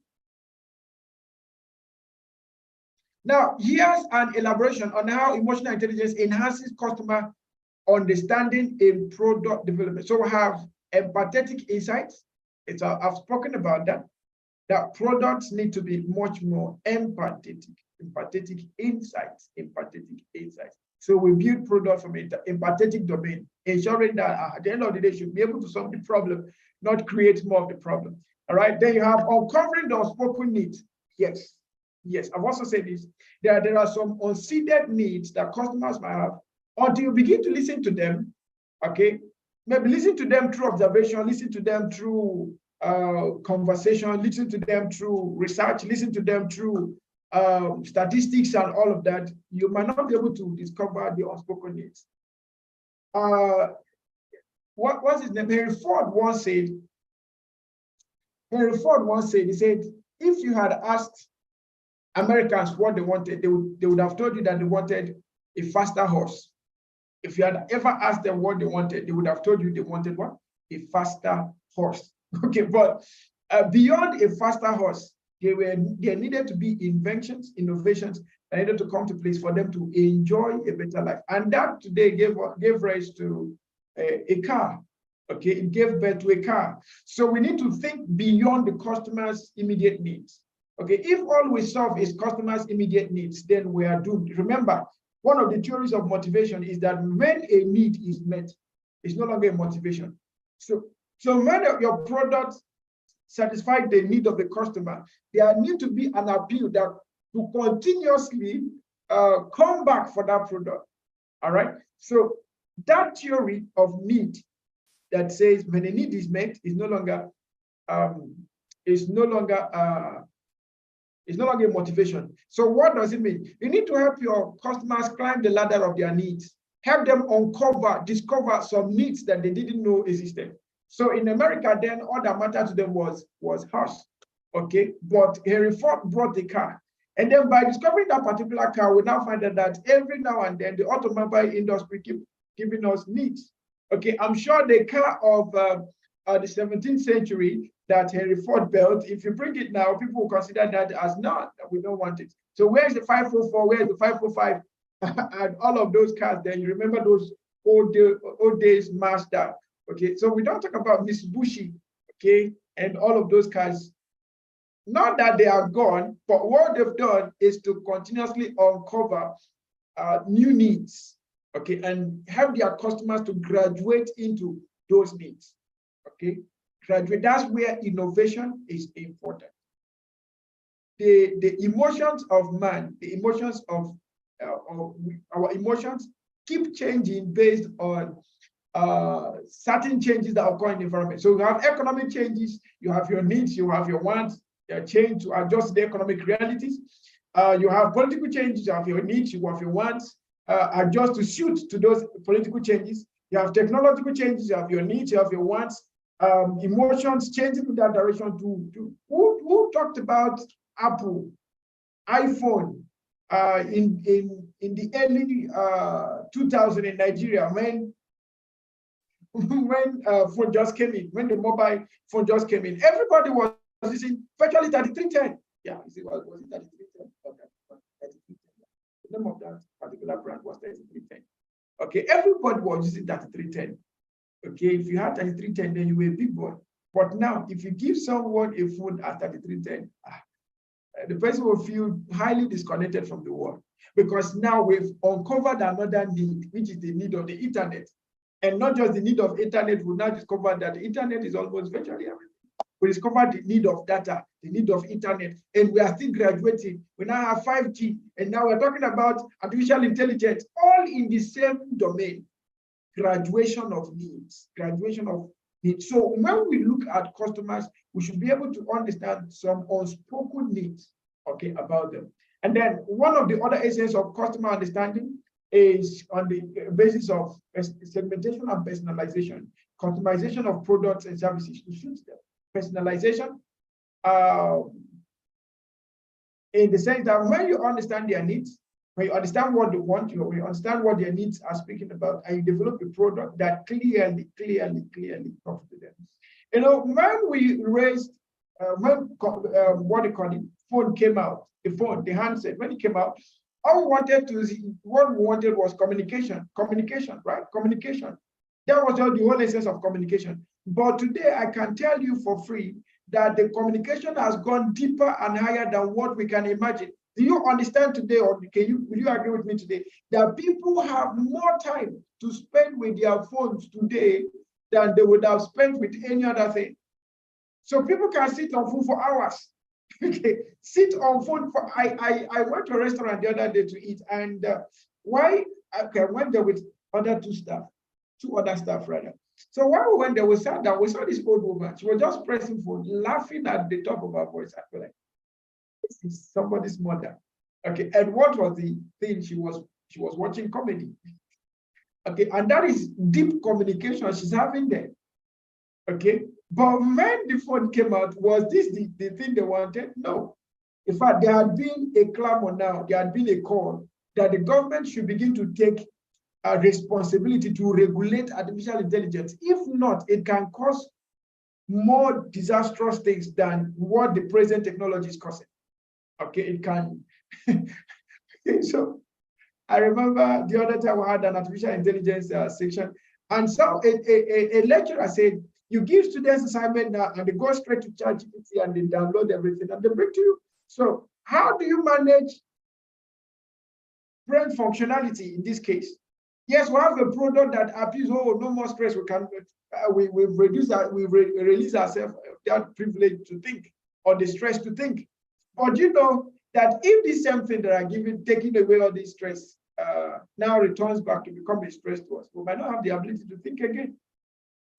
S1: Now, here's an elaboration on how emotional intelligence enhances customer understanding in product development. So we have empathetic insights. I've spoken about that products need to be much more empathetic insights. So we build products from an empathetic domain, ensuring that at the end of the day, should be able to solve the problem, not create more of the problem. All right, then you have uncovering the unspoken needs. Yes, I've also said this. There are some unseeded needs that customers might have. Until you begin to listen to them, okay, maybe listen to them through observation, listen to them through conversation, listen to them through research, listen to them through statistics and all of that, you might not be able to discover the unspoken needs. What's his name? Henry Ford once said, he said, if you had asked Americans what they wanted, they would have told you that they wanted a faster horse. If you had ever asked them what they wanted, they would have told you they wanted what? A faster horse. Okay, but beyond a faster horse, there needed to be inventions, innovations that needed to come to place for them to enjoy a better life. And that today gave rise to a car. Okay, it gave birth to a car. So we need to think beyond the customer's immediate needs. Okay, if all we solve is customers' immediate needs, then we are doomed. Remember, one of the theories of motivation is that when a need is met, it's no longer a motivation. So when your product satisfies the need of the customer, there needs to be an appeal that to continuously come back for that product. All right. So that theory of need that says when a need is met is no longer a motivation. So what does it mean? You need to help your customers climb the ladder of their needs. Help them discover some needs that they didn't know existed. So in America, then all that mattered to them was horse. Okay, but Henry Ford brought the car. And then by discovering that particular car, we now find out that every now and then the automobile industry keep giving us needs. Okay, I'm sure the car of the 17th century that Henry Ford built, if you bring it now, people will consider that as not, that we don't want it. So where's the 544, where's the 545? And all of those cars, then you remember those old days Mazda. Okay, so we don't talk about Mitsubishi, okay, and all of those cars. Not that they are gone, but what they've done is to continuously uncover new needs, okay, and help their customers to graduate into those needs, okay. Graduate, that's where innovation is important. The emotions of man, the emotions of our emotions keep changing based on certain changes that occur in the environment. So you have economic changes, you have your needs, you have your wants, change to adjust the economic realities. You have political changes, you have your needs, you have your wants, adjust to suit to those political changes. You have technological changes, you have your needs, you have your wants, emotions changing in that direction to who talked about Apple, iPhone, in the early 2000 in Nigeria when phone just came in, when the mobile phone just came in, everybody was using virtually 3310. Yeah, you see, was it 3310? Okay, 3310. The name of that particular brand was 3310. Okay, everybody was using 3310. Okay, if you had 3310, then you were a big boy. But now, if you give someone a phone at 3310, the person will feel highly disconnected from the world, because now we've uncovered another need, which is the need of the internet. And not just the need of internet, we now discover that the internet is almost virtually everything. We discovered the need of data, the need of internet, and we are still graduating. We now have 5G, and now we're talking about artificial intelligence, all in the same domain. Graduation of needs, graduation of needs. So when we look at customers, we should be able to understand some unspoken needs, okay, about them. And then one of the other essence of customer understanding is on the basis of segmentation and personalization, customization of products and services to suit them. Personalization, in the sense that when you understand their needs, when you understand what they want, when you understand what their needs are speaking about, and you develop a product that clearly talks to them. You know, when we raised, what they call it, phone came out, the handset, when it came out, all we wanted was communication, right? Communication. That was the whole essence of communication. But today, I can tell you for free that the communication has gone deeper and higher than what we can imagine. Do you understand today, or will you agree with me today, that people have more time to spend with their phones today than they would have spent with any other thing? So people can sit on phone for hours. Okay, sit on phone for. I went to a restaurant the other day to eat, and I went there with two other staff rather. So while we went there, we sat down, we saw this old woman. She was just pressing phone, laughing at the top of her voice. I feel like, this is somebody's mother. Okay, and what was the thing? She was watching comedy. Okay, and that is deep communication she's having there. Okay, but when the phone came out, was this the thing they wanted? No. In fact, there had been a clamor now, there had been a call that the government should begin to take a responsibility to regulate artificial intelligence. If not, it can cause more disastrous things than what the present technology is causing. Okay, it can. So I remember the other time we had an artificial intelligence section, and so a lecturer said, you give students assignment now and they go straight to ChatGPT and they download everything and they bring to you. So how do you manage brain functionality in this case? Yes, we have a product that appears, oh, no more stress. We can we've reduced that, we release ourselves that privilege to think, or the stress to think. But you know that if this same thing that are taking away all this stress now returns back to become a stress to us, we might not have the ability to think again.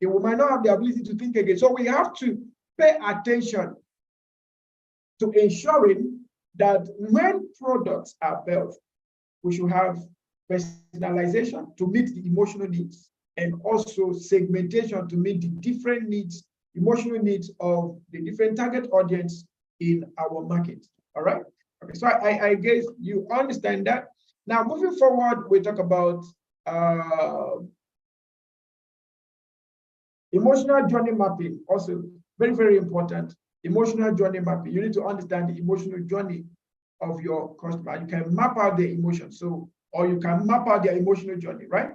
S1: We might not have the ability to think again. So we have to pay attention to ensuring that when products are built, we should have personalization to meet the emotional needs and also segmentation to meet the different needs, emotional needs of the different target audience in our market. All right. Okay. So I guess you understand that. Now, moving forward, we talk about emotional journey mapping. Also, very, very important. Emotional journey mapping. You need to understand the emotional journey of your customer. You can map out their emotions. So, or you can map out their emotional journey, right?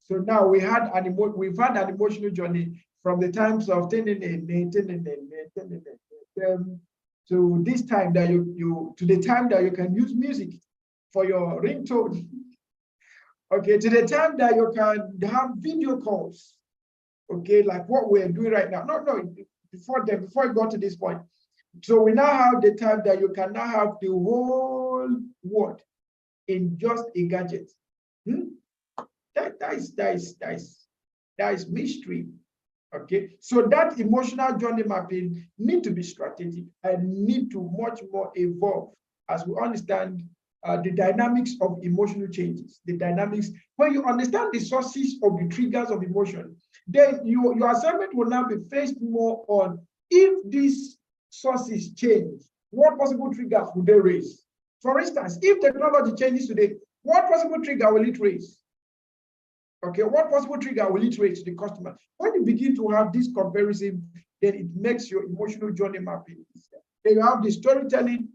S1: So now we've had an emotional journey from the times of to this time that to the time that you can use music for your ringtone. Okay, to the time that you can have video calls. Okay, like what we're doing right now. No, before I got to this point. So we now have the time that you can now have the whole world in just a gadget. That is mystery. Okay, so that emotional journey mapping need to be strategic and need to much more evolve as we understand the dynamics of emotional changes. The dynamics, when you understand the sources of the triggers of emotion, then your assignment will now be faced more on if these sources change, what possible triggers would they raise? For instance, if technology changes today, what possible trigger will it raise? Okay, what possible trigger will it raise to the customer? When you begin to have this comparison, then it makes your emotional journey mapping easier. Then you have the storytelling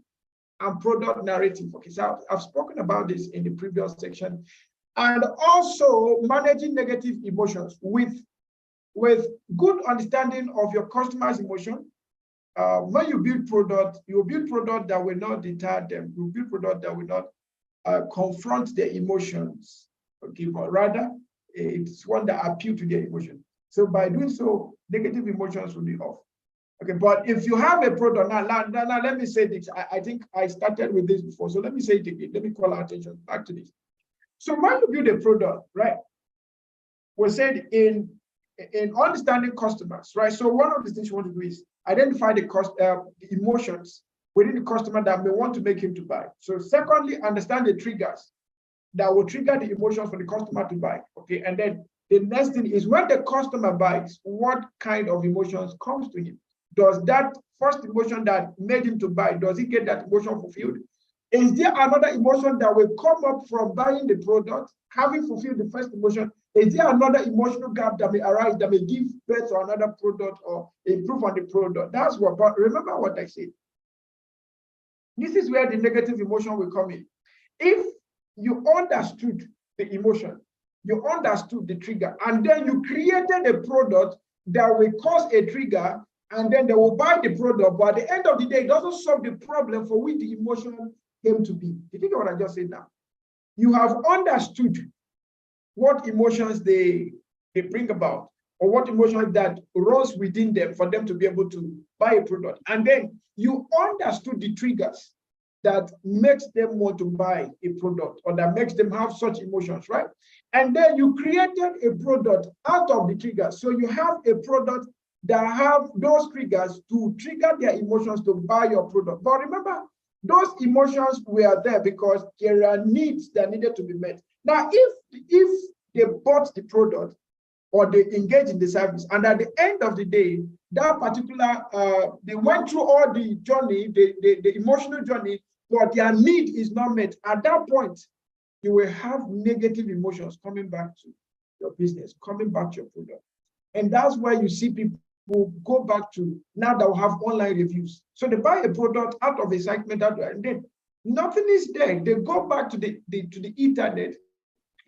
S1: and product narrative. Okay, so I've spoken about this in the previous section. And also managing negative emotions with good understanding of your customer's emotion. When you build product, you build product that will not deter them. You build product that will not confront their emotions. Okay, but rather it's one that appeals to their emotion. So by doing so, negative emotions will be off. Okay, but if you have a product, now let me say this. I think I started with this before, so let me say it again. Let me call our attention back to this. So when you build a product, right, we said in understanding customers, right? So one of the things you want to do is identify the emotions within the customer that may want to make him to buy. So secondly, understand the triggers that will trigger the emotions for the customer to buy. Okay, and then the next thing is when the customer buys, what kind of emotions comes to him? Does that first emotion that made him to buy, does he get that emotion fulfilled? Is there another emotion that will come up from buying the product, having fulfilled the first emotion? Is there another emotional gap that may arise that may give birth to another product or improve on the product? That's what, but remember what I said. This is where the negative emotion will come in. If you understood the emotion, you understood the trigger, and then you created a product that will cause a trigger, and then they will buy the product, but at the end of the day, it doesn't solve the problem for which the emotion came to be. You think of what I just said now? You have understood what emotions they bring about, or what emotions that rose within them for them to be able to buy a product. And then you understood the triggers that makes them want to buy a product or that makes them have such emotions, right? And then you created a product out of the triggers. So you have a product that have those triggers to trigger their emotions to buy your product. But remember, those emotions were there because there are needs that needed to be met. Now, if they bought the product or they engage in the service, and at the end of the day, that particular, they went through all the journey, the emotional journey, but their need is not met. At that point, you will have negative emotions coming back to your business, coming back to your product. And that's why you see people go back to now that we have online reviews. So they buy a product out of excitement, and then nothing is there. They go back to the internet,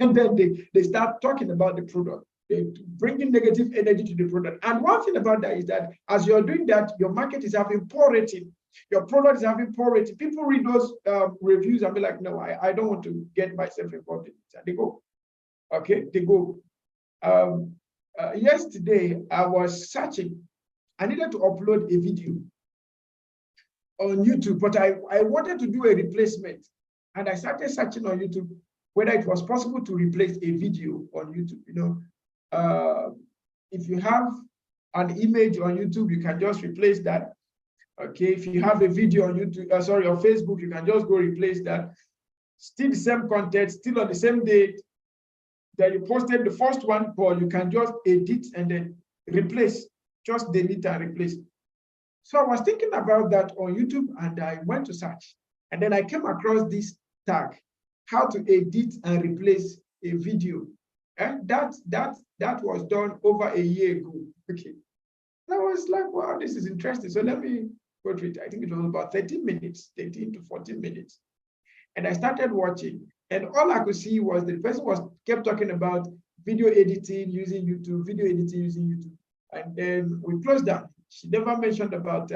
S1: and then they start talking about the product. They bringing negative energy to the product. And one thing about that is that as you're doing that, your market is having poor rating. Your product is having poor rating. People read those reviews and be like, no, I don't want to get myself involved in it. And they go. Okay, they go. Yesterday, I was searching. I needed to upload a video on YouTube, but I wanted to do a replacement. And I started searching on YouTube whether it was possible to replace a video on YouTube. You know, if you have an image on YouTube, you can just replace that. Okay, if you have a video on YouTube, on Facebook, you can just go replace that. Still the same content, still on the same date. that you posted the first one, but you can just edit and then replace, just delete and replace. So I was thinking about that on YouTube, and I went to search, and then I came across this tag, how to edit and replace a video. And that was done over a year ago. Okay. And I was like, wow, this is interesting. So let me go to it. I think it was about 13 minutes, 13 to 14 minutes. And I started watching, and all I could see was the person kept talking about video editing using YouTube, video editing using YouTube. And then we closed down. She never mentioned about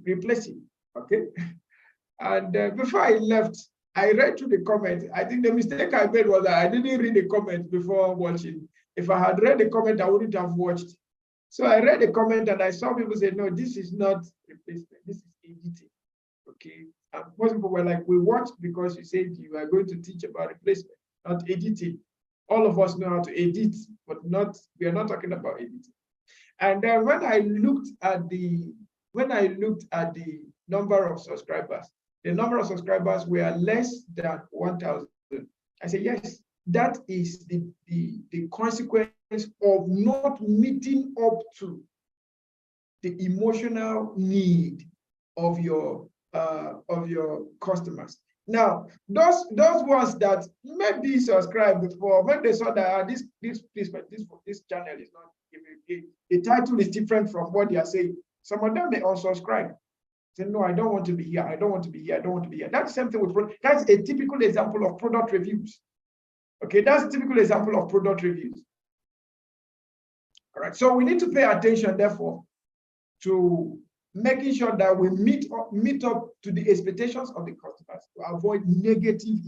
S1: replacing. Okay. And before I left, I read through the comments. I think the mistake I made was that I didn't read the comments before watching. If I had read the comment, I wouldn't have watched. So I read the comment and I saw people say, no, this is not replacement, this is editing. Okay. And most people were like, we watched because you said you are going to teach about replacement, not editing. All of us know how to edit, but we are not talking about editing. And then when I looked at the number of subscribers, the number of subscribers were less than 1,000. I said, yes, that is the consequence of not meeting up to the emotional need of your customers. Now, those ones that maybe subscribed before, when they saw that this channel is not the title is different from what they are saying, some of them may unsubscribe. Say, no, I don't want to be here. I don't want to be here. I don't want to be here. That's the same thing with that's a typical example of product reviews. Okay, that's a typical example of product reviews. All right, so we need to pay attention, therefore, to making sure that we meet up to the expectations of the customers to avoid negative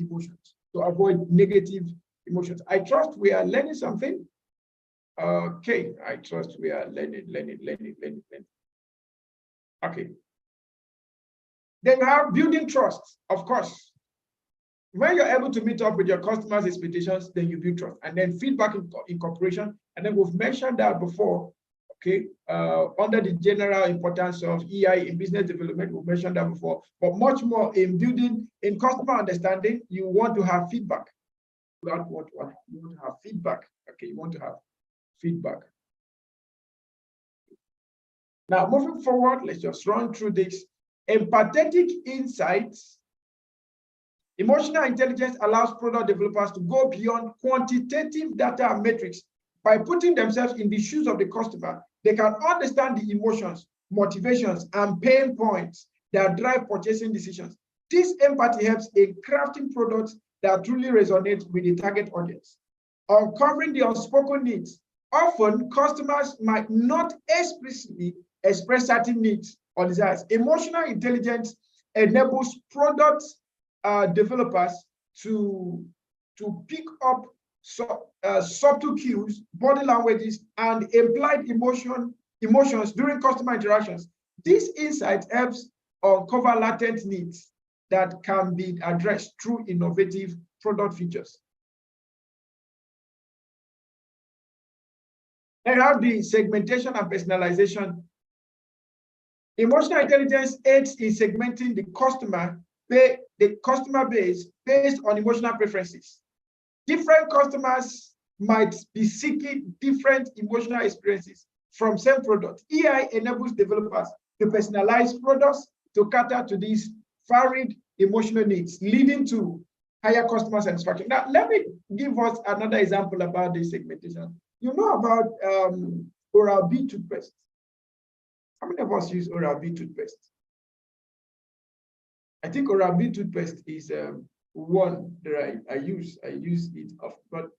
S1: emotions. I trust we are learning something. Okay, I trust we are learning. Okay. Then you have building trust, of course. When you're able to meet up with your customers' expectations, then you build trust. And then feedback incorporation. And then we've mentioned that before, okay? Under the general importance of EI in business development, we've mentioned that before. But much more in customer understanding, you want to have feedback. You want to have feedback. Okay, you want to have feedback. Now, moving forward, let's just run through this. Empathetic insights. Emotional intelligence allows product developers to go beyond quantitative data and metrics. By putting themselves in the shoes of the customer, they can understand the emotions, motivations, and pain points that drive purchasing decisions. This empathy helps in crafting products that truly resonate with the target audience. Uncovering the unspoken needs. Often, customers might not explicitly express certain needs or desires. Emotional intelligence enables product developers to pick up subtle cues, body languages, and implied emotions during customer interactions. This insight helps uncover latent needs that can be addressed through innovative product features. Then have the segmentation and personalization. Emotional intelligence aids in segmenting the customer base based on emotional preferences. Different customers might be seeking different emotional experiences from same product. EI enables developers to personalize products to cater to these varied emotional needs, leading to higher customer satisfaction. Now, let me give us another example about this segmentation. You know about Oral-B toothpaste. How many of us use Oral-B toothpaste? I think Oral-B toothpaste is one that I use. I use it often, but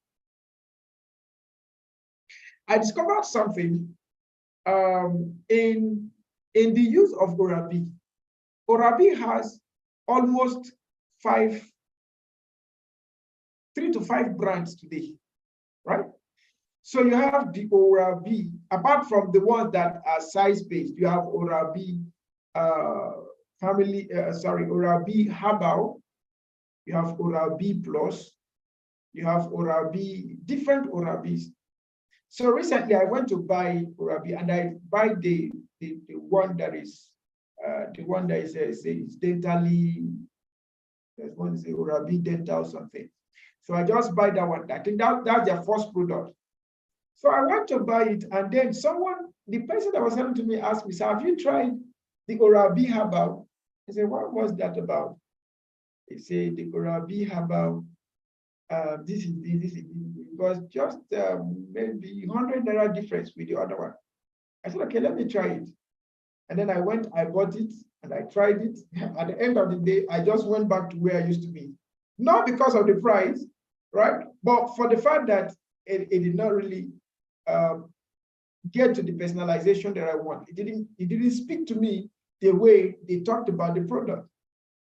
S1: I discovered something in the use of Oral-B. Oral-B has almost 3 to 5 brands today, right? So you have the Oral-B, apart from the ones that are size-based, you have Oral-B Oral-B Herbal, you have Oral-B Plus, you have Oral-B, different Oral-Bs. So recently I went to buy Oral-B, and I buy the one that is says dentally There's one is Orabi Dental something. So I just buy that one. I think that's their first product. So I went to buy it, and then the person that was selling to me asked me, so have you tried the Orabi Herbal? I said, what was that about? He said, the Orabi Herbal, this is. It was just maybe 100 naira difference with the other one. I said, okay, let me try it. And then I bought it, and I tried it. At the end of the day, I just went back to where I used to be. Not because of the price, right? But for the fact that it did not really get to the personalization that I want. It didn't speak to me the way they talked about the product.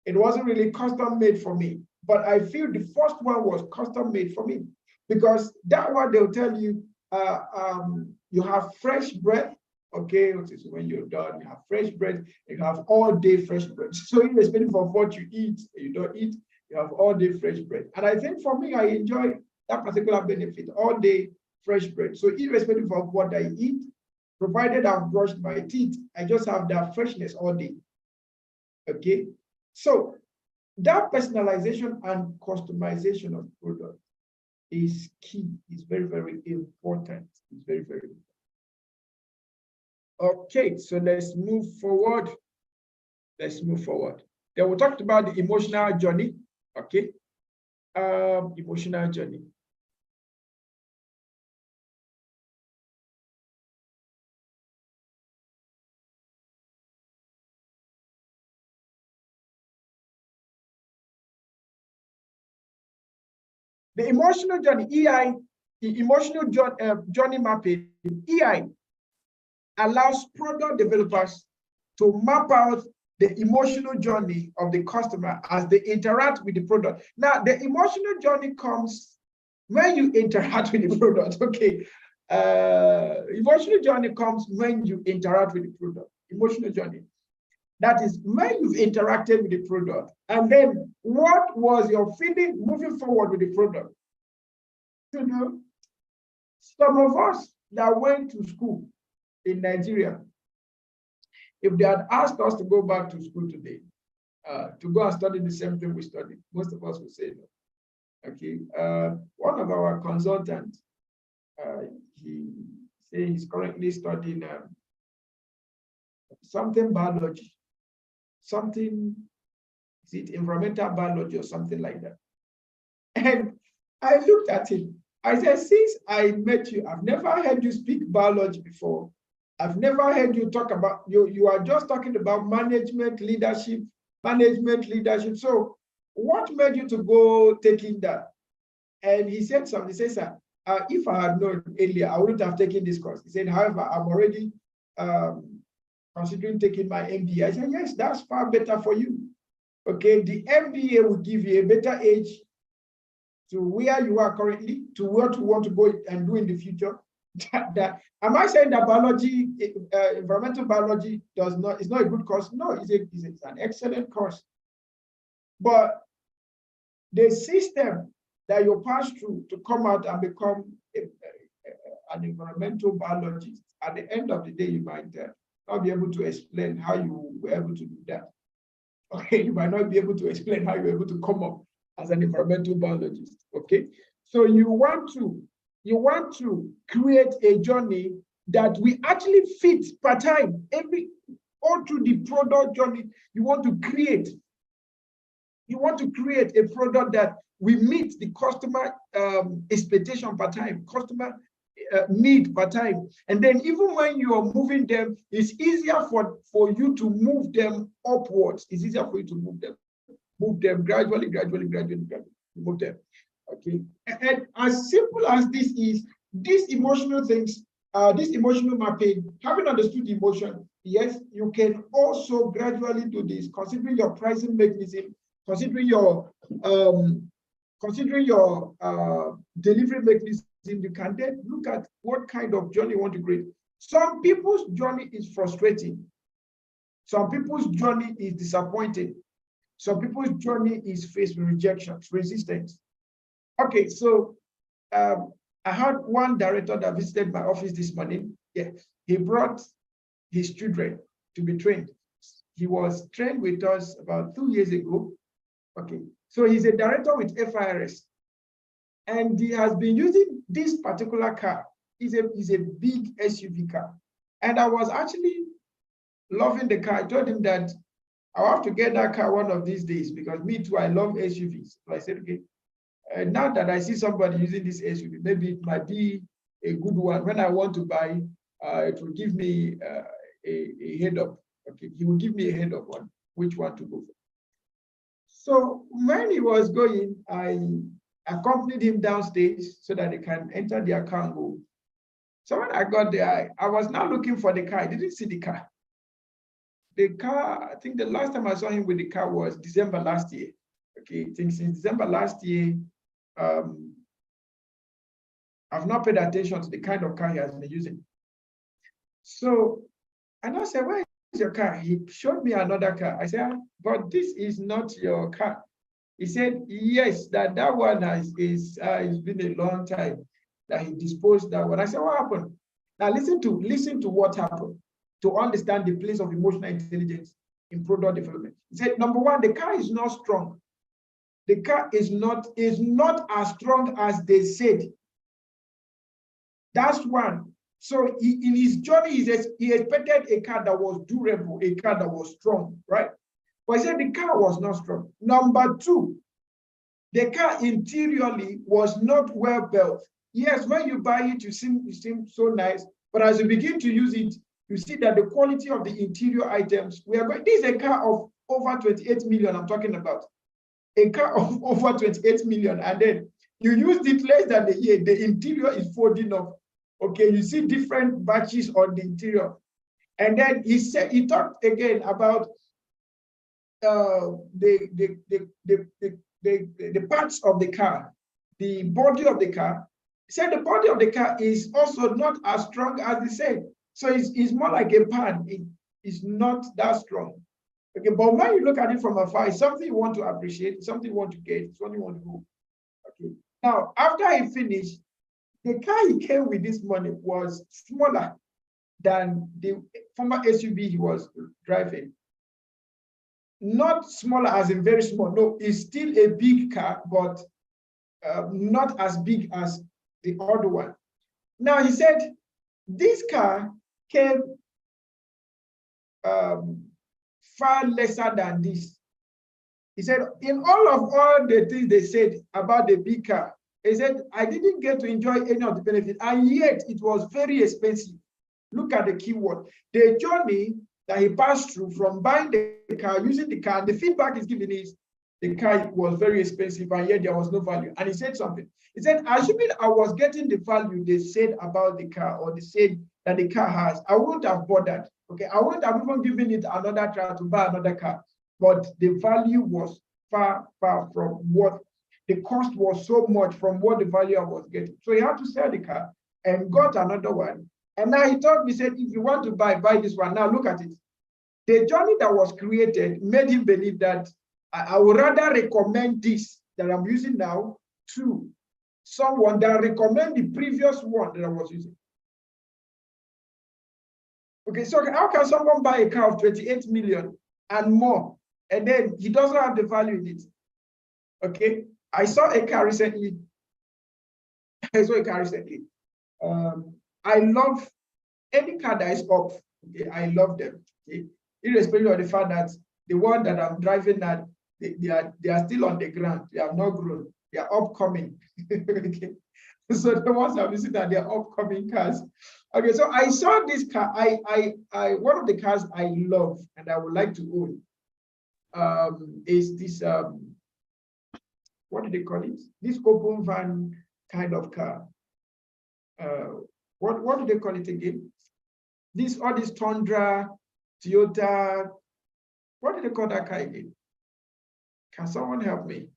S1: It wasn't really custom made for me. But I feel the first one was custom made for me, because that one they'll tell you you have fresh bread. Okay, so when you're done, you have fresh bread, you have all day fresh bread. So irrespective of what you eat, you don't eat, you have all day fresh bread. And I think for me, I enjoy that particular benefit, all day fresh bread. So irrespective of what I eat, provided I've brushed my teeth, I just have that freshness all day. Okay, so that personalization and customization of product is key. It's very, very important. It's very, very important. Okay, so let's move forward. Let's move forward. Then we talked about the emotional journey. Okay, emotional journey. The emotional journey, EI, the emotional journey mapping, EI, allows product developers to map out the emotional journey of the customer as they interact with the product. Now, the emotional journey comes when you interact with the product. Okay, emotional journey comes when you interact with the product. Emotional journey. That is when you've interacted with the product. And then what was your feeling moving forward with the product? You know, some of us that went to school in Nigeria, if they had asked us to go back to school today, to go and study the same thing we studied, most of us would say no. Okay, one of our consultants, he said he's currently studying something biology, something, is it environmental biology or something like that? And I looked at him. I said, since I met you, I've never heard you speak biology before. I've never heard you talk about, you are just talking about management, leadership. So what made you to go taking that? And he said something, he said, sir, if I had known earlier, I wouldn't have taken this course. He said, however, I'm already considering taking my MBA. I said, yes, that's far better for you. Okay, the MBA will give you a better edge to where you are currently, to what you want to go and do in the future. Am I saying that biology, environmental biology is not a good course? No, it's an excellent course. But the system that you pass through to come out and become an environmental biologist, at the end of the day, you might not be able to explain how you were able to do that. Okay, you might not be able to explain how you were able to come up as an environmental biologist. Okay, so you want to create a journey that we actually fit per time, all through the product journey. You want to create a product that will meet the customer expectation per time, customer need per time. And then even when you are moving them, it's easier for you to move them upwards. It's easier for you to move them gradually, move them. Okay, and as simple as this is, these emotional things, this emotional mapping, having understood the emotion, yes, you can also gradually do this, considering your pricing mechanism, considering your delivery mechanism. You can then look at what kind of journey you want to create. Some people's journey is frustrating. Some people's journey is disappointing. Some people's journey is faced with rejections, resistance. Okay, so I had one director that visited my office this morning. Yeah, he brought his children to be trained. He was trained with us about 2 years ago. Okay, So he's a director with FIRS. And he has been using this particular car. It's a big SUV car. And I was actually loving the car. I told him that I'll have to get that car one of these days because me too, I love SUVs. So I said, okay, now that I see somebody using this SUV, maybe it might be a good one. When I want to buy, it will give me a head up. Okay, he will give me a head up on which one to go for. So when he was going, I accompanied him downstairs so that they can enter their car and go. So when I got there, I was now looking for the car. I didn't see the car. The car, I think the last time I saw him with the car was December last year. Okay, I think since December last year, I've not paid attention to the kind of car he has been using. So, and I said, where is your car? He showed me another car. I said, but this is not your car. He said, yes, that one it's been a long time that he disposed that one. I said, what happened? Now listen to what happened to understand the place of emotional intelligence in product development. He said, number one, the car is not strong. The car is not as strong as they said. That's one. So in his journey, he expected a car that was durable, a car that was strong, right? But he said the car was not strong. Number two, the car interiorly was not well built. Yes, when you buy it, it seems so nice, but as you begin to use it, you see that the quality of the interior items, this is a car of over 28 million I'm talking about. A car of over 28 million, and then you use it less than a year, the interior is folding up. Okay, you see different batches on the interior. And then he talked again about the parts of the car, the body of the car. He said the body of the car is also not as strong as they said. So it's more like a pan. It is not that strong. Okay, but when you look at it from afar, it's something you want to appreciate, something you want to get, something you want to go. Okay. Now, after he finished, the car he came with this morning was smaller than the former SUV he was driving. Not smaller as in very small. No, it's still a big car, but not as big as the other one. Now, he said, this car came far lesser than this. He said, in all the things they said about the big car, he said, I didn't get to enjoy any of the benefits, and yet it was very expensive. Look at the keyword. The journey that he passed through from buying the car, using the car, the feedback he's giving is the car was very expensive, and yet there was no value. And he said something. He said, assuming I was getting the value they said about the car, or they said that the car has, I wouldn't have bothered. Okay, I wouldn't have even given it another try to buy another car. But the value was far, far from what the cost was, so much from what the value I was getting. So he had to sell the car and got another one. And now he told me, said, if you want to buy this one. Now look at it. The journey that was created made him believe that I would rather recommend this that I'm using now to someone that recommend the previous one that I was using. Okay, so how can someone buy a car of 28 million and more, and then he doesn't have the value in it? Okay, I saw a car recently. I love any car that is up. Okay, I love them. Okay, irrespective of the fact that the one that I'm driving now, they are still on the ground. They have not grown. They are upcoming. Okay, so the ones I'm using that they are upcoming cars. Okay, so I saw this car. One of the cars I love and I would like to own is this what do they call it? This open van kind of car. What do they call it again? All this Tundra, Toyota. What do they call that car again? Can someone help me?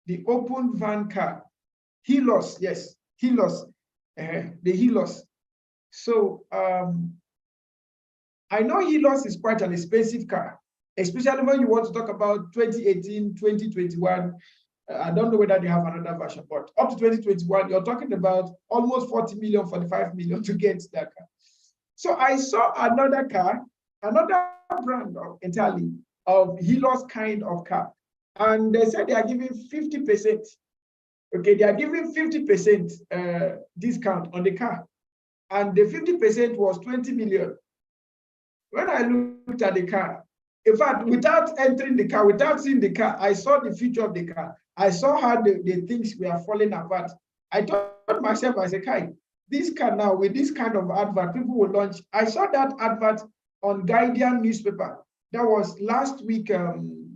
S1: The open van car. Helios, yes, Helios. The Helios. So I know Helios is quite an expensive car, especially when you want to talk about 2018, 2021. I don't know whether they have another version, but up to 2021, you're talking about almost 40 million, 45 million to get that car. So I saw another car, another brand entirely of Helios kind of car. And they said they are giving 50%. Okay, they are giving 50% discount on the car. And the 50% was 20 million. When I looked at the car, in fact, without entering the car, without seeing the car, I saw the feature of the car. I saw how the things were falling apart. I told myself, I said, Kai, this car now, with this kind of advert, people will launch. I saw that advert on Guardian newspaper. That was last week. No,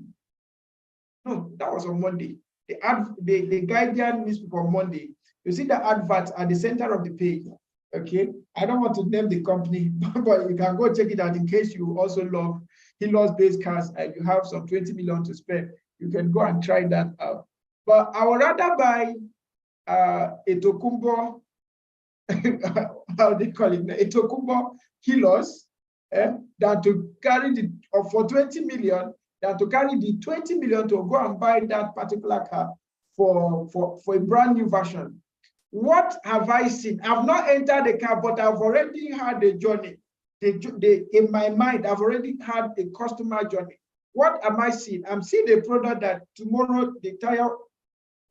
S1: that was on Monday. The Guardian newspaper on Monday. You see the advert at the center of the page. Okay, I don't want to name the company, but you can go check it out in case you also love Helios-based cars and you have some 20 million to spend. You can go and try that out. But I would rather buy a Tokumbo, how they call it, a Tokumbo Helios, than to carry the for 20 million, than to carry the 20 million to go and buy that particular car for a brand new version. What have I seen? I've not entered the car, but I've already had a journey. In my mind, I've already had a customer journey. What am I seeing? I'm seeing a product that tomorrow the tire,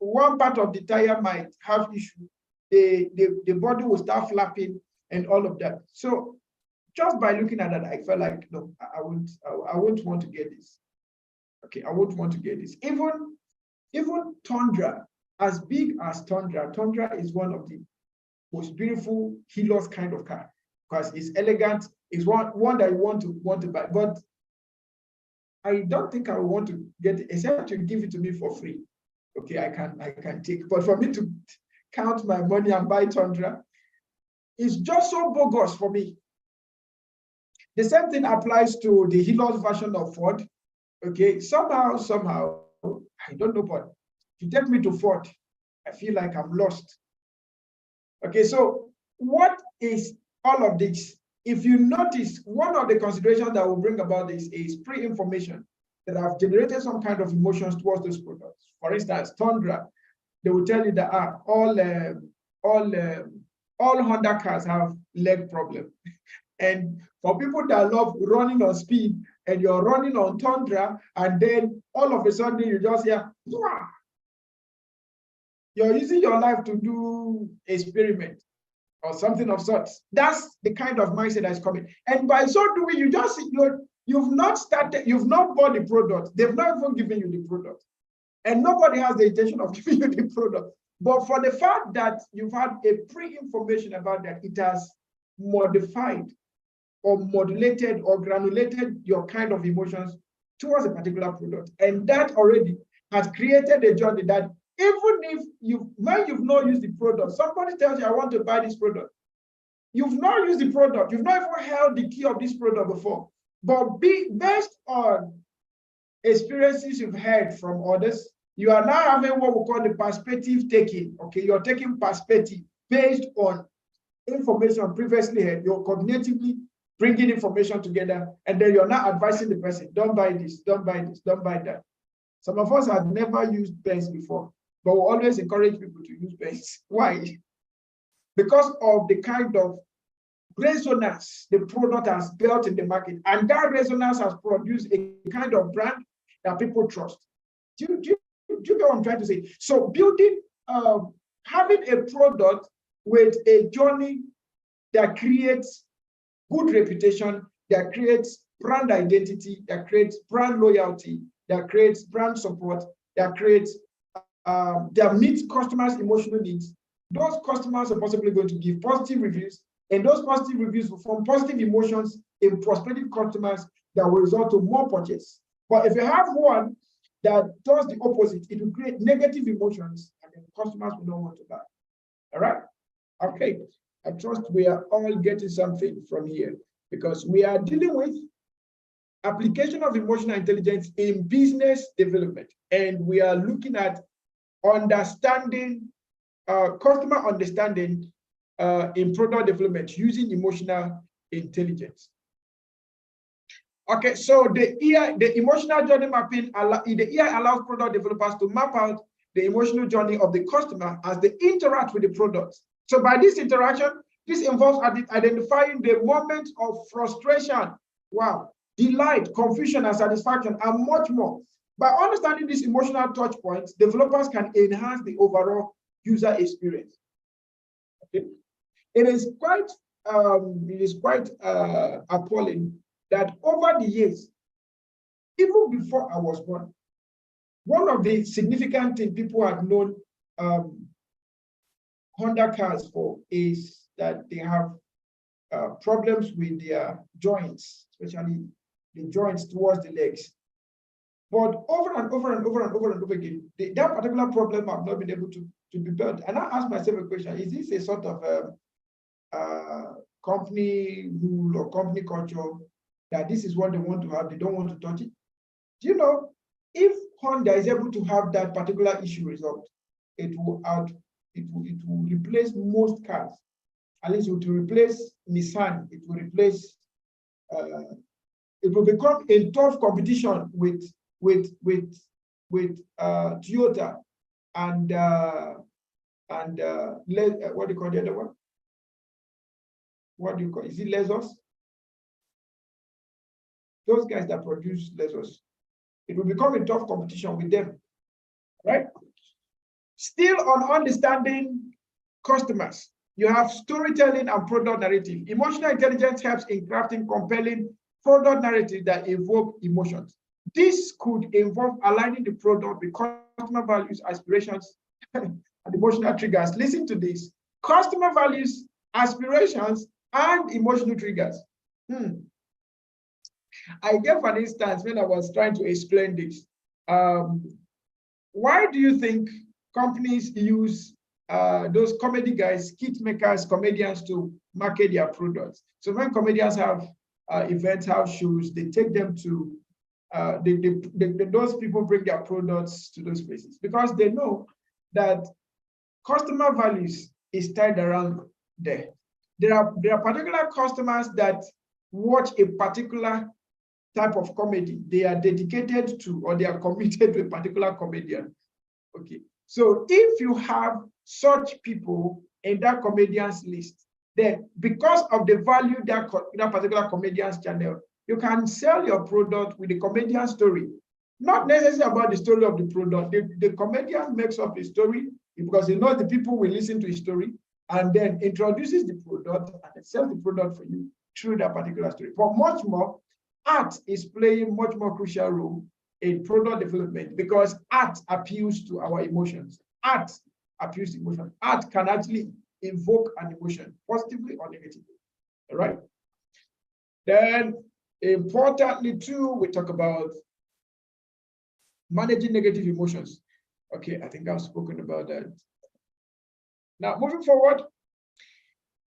S1: one part of the tire might have issue. The body will start flapping and all of that. So just by looking at that, I felt like, no, I won't want to get this. Okay, I won't want to get this. Even Tundra, as big as Tundra is one of the most beautiful Helios kind of car because it's elegant. It's one that you want to buy. But I don't think I want to get it, except to give it to me for free. Okay, I can take. But for me to count my money and buy Tundra, it's just so bogus for me. The same thing applies to the Helios version of Ford. Okay, somehow, I don't know, but if you take me to Ford, I feel like I'm lost. Okay, so what is all of this? If you notice, one of the considerations that will bring about this is pre-information that have generated some kind of emotions towards those products. For instance, Tundra, they will tell you that all Honda cars have leg problem. And for people that love running on speed, and you're running on Tundra, and then all of a sudden you just hear, wah! You're using your life to do experiment or something of sorts. That's the kind of mindset that's coming. And by so doing, you've not bought the product. They've not even given you the product. And nobody has the intention of giving you the product. But for the fact that you've had a pre-information about that, it has modified or modulated or granulated your kind of emotions towards a particular product. And that already has created a journey that even if when you've not used the product, somebody tells you, I want to buy this product. You've not used the product. You've not even held the key of this product before. But based on experiences you've heard from others, you are now having what we call the perspective taking. Okay, you're taking perspective based on information previously heard. You're cognitively bringing information together, and then you're not advising the person, don't buy this, don't buy this, don't buy that. Some of us have never used pens before, but we always encourage people to use pens. Why? Because of the kind of resonance the product has built in the market, and that resonance has produced a kind of brand that people trust. Do you get what I'm trying to say? So building, having a product with a journey that creates good reputation, that creates brand identity, that creates brand loyalty, that creates brand support, that creates that meets customers' emotional needs. Those customers are possibly going to give positive reviews, and those positive reviews will form positive emotions in prospective customers that will result to more purchase. But if you have one that does the opposite, it will create negative emotions, and then customers will not want to buy. All right? Okay. I trust we are all getting something from here, because we are dealing with application of emotional intelligence in business development, and we are looking at understanding, customer understanding in product development using emotional intelligence. Okay, so the emotional journey mapping, the AI allows product developers to map out the emotional journey of the customer as they interact with the product. So by this interaction, this involves identifying the moments of frustration, wow, delight, confusion, and satisfaction, and much more. By understanding these emotional touch points, developers can enhance the overall user experience. Okay? It is quite appalling that over the years, even before I was born, one of the significant things people have known Honda cars for is that they have problems with their joints, especially the joints towards the legs. But over and over and over and over and over again, that particular problem have not been able to be built. And I ask myself a question: is this a sort of company rule or company culture that this is what they want to have? They don't want to touch it. Do you know, if Honda is able to have that particular issue resolved, it will replace most cars. At least it will replace Nissan. It will replace. It will become a tough competition with Toyota and what do you call the other one? What do you call? Is it Lexus? Those guys that produce Lexus. It will become a tough competition with them, right? Still on understanding customers, you have storytelling and product narrative. Emotional intelligence helps in crafting compelling product narrative that evoke emotions. This could involve aligning the product with customer values, aspirations, and emotional triggers. Listen to this: customer values, aspirations, and emotional triggers. I gave an instance when I was trying to explain this. Why do you think companies use those comedy guys, skit makers, comedians to market their products? So when comedians have events, house shows, they take them to, those people bring their products to those places because they know that customer values is tied around there. There are particular customers that watch a particular type of comedy. They are dedicated to, or they are committed to a particular comedian. Okay. So if you have such people in that comedian's list, then because of the value that particular comedian's channel, you can sell your product with the comedian story. Not necessarily about the story of the product. The comedian makes up a story because he knows the people will listen to his story and then introduces the product and sells the product for you through that particular story. But much more, art is playing much more crucial role in product development because art appeals to our emotions. Art appeals to emotion. Art can actually invoke an emotion, positively or negatively. All right. Then, importantly, too, we talk about managing negative emotions. Okay, I think I've spoken about that. Now, moving forward.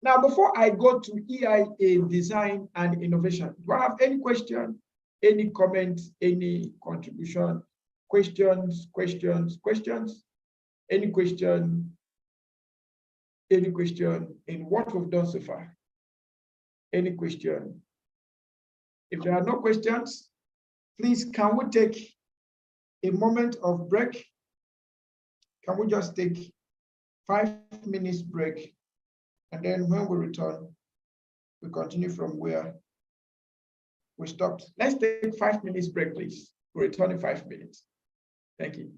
S1: Now, before I go to EIA design and innovation, do I have any question, any comment, any contribution? Questions? Any question? Any question in what we've done so far? Any question? If there are no questions, please, can we take a moment of break? Can we just take 5 minutes break? And then when we return, we continue from where we stopped. Let's take 5 minutes break, please. We'll return in 5 minutes. Thank you.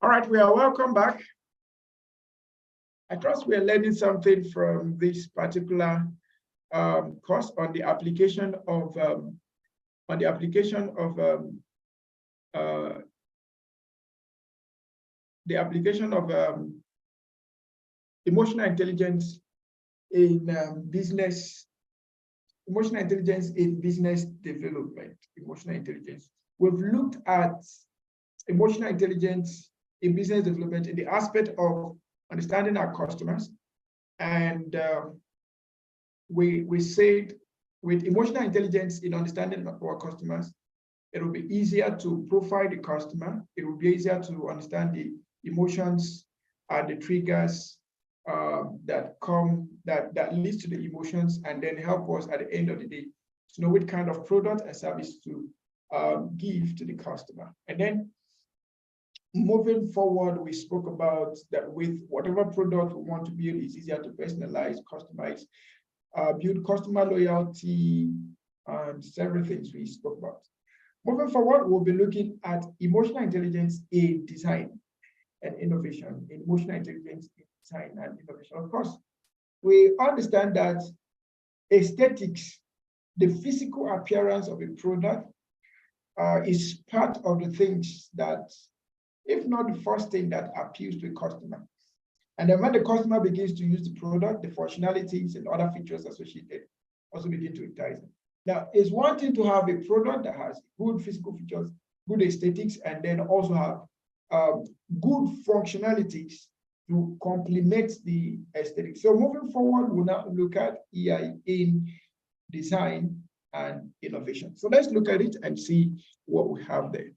S1: All right, we are welcome back. I trust we are learning something from this particular course on the application of emotional intelligence in business. Emotional intelligence in business development. Emotional intelligence. We've looked at emotional intelligence in business development in the aspect of understanding our customers, and we said with emotional intelligence in understanding our customers, it will be easier to profile the customer. It will be easier to understand the emotions and the triggers that leads to the emotions, and then help us at the end of the day to know what kind of product and service to give to the customer. And then moving forward, we spoke about that with whatever product we want to build, it's easier to personalize, customize, build customer loyalty, and several things we spoke about. Moving forward, we'll be looking at emotional intelligence in design and innovation, emotional intelligence in design and innovation. Of course, we understand that aesthetics, the physical appearance of a product, is part of the things that, if not the first thing that appeals to a customer. And then when the customer begins to use the product, the functionalities and other features associated also begin to entice them. Now, it's one thing to have a product that has good physical features, good aesthetics, and then also have good functionalities to complement the aesthetics. So moving forward, we'll now look at EI in design and innovation. So let's look at it and see what we have there.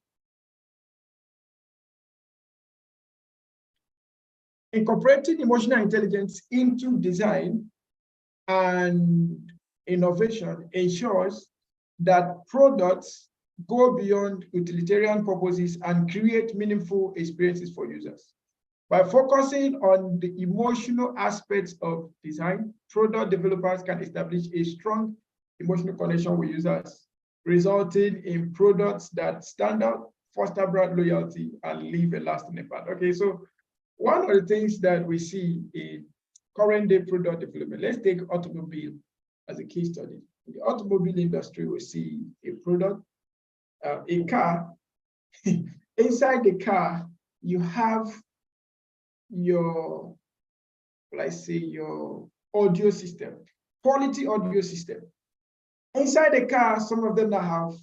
S1: Incorporating emotional intelligence into design and innovation ensures that products go beyond utilitarian purposes and create meaningful experiences for users. By focusing on the emotional aspects of design, product developers can establish a strong emotional connection with users, resulting in products that stand out, foster brand loyalty, and leave a lasting impact. Okay, so one of the things that we see in current day product development, let's take automobile as a case study. In the automobile industry, we see a product, a car. Inside the car, you have your, let's say, your audio system, quality audio system. Inside the car, some of them now have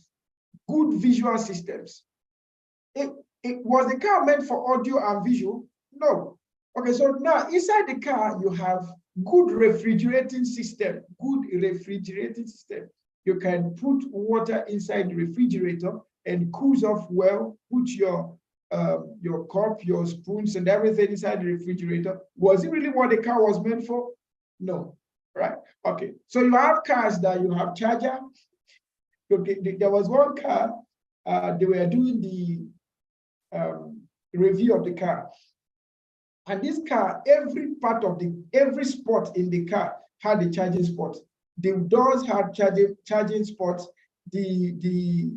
S1: good visual systems. Was the car meant for audio and visual? No. Okay, so now inside the car, you have good refrigerating system, You can put water inside the refrigerator and cools off well, put your cup, your spoons and everything inside the refrigerator. Was it really what the car was meant for? No, right? Okay, so you have cars that you have charger. There was one car, they were doing the review of the car. And this car, every spot in the car had a charging spot. The doors had charging spots. The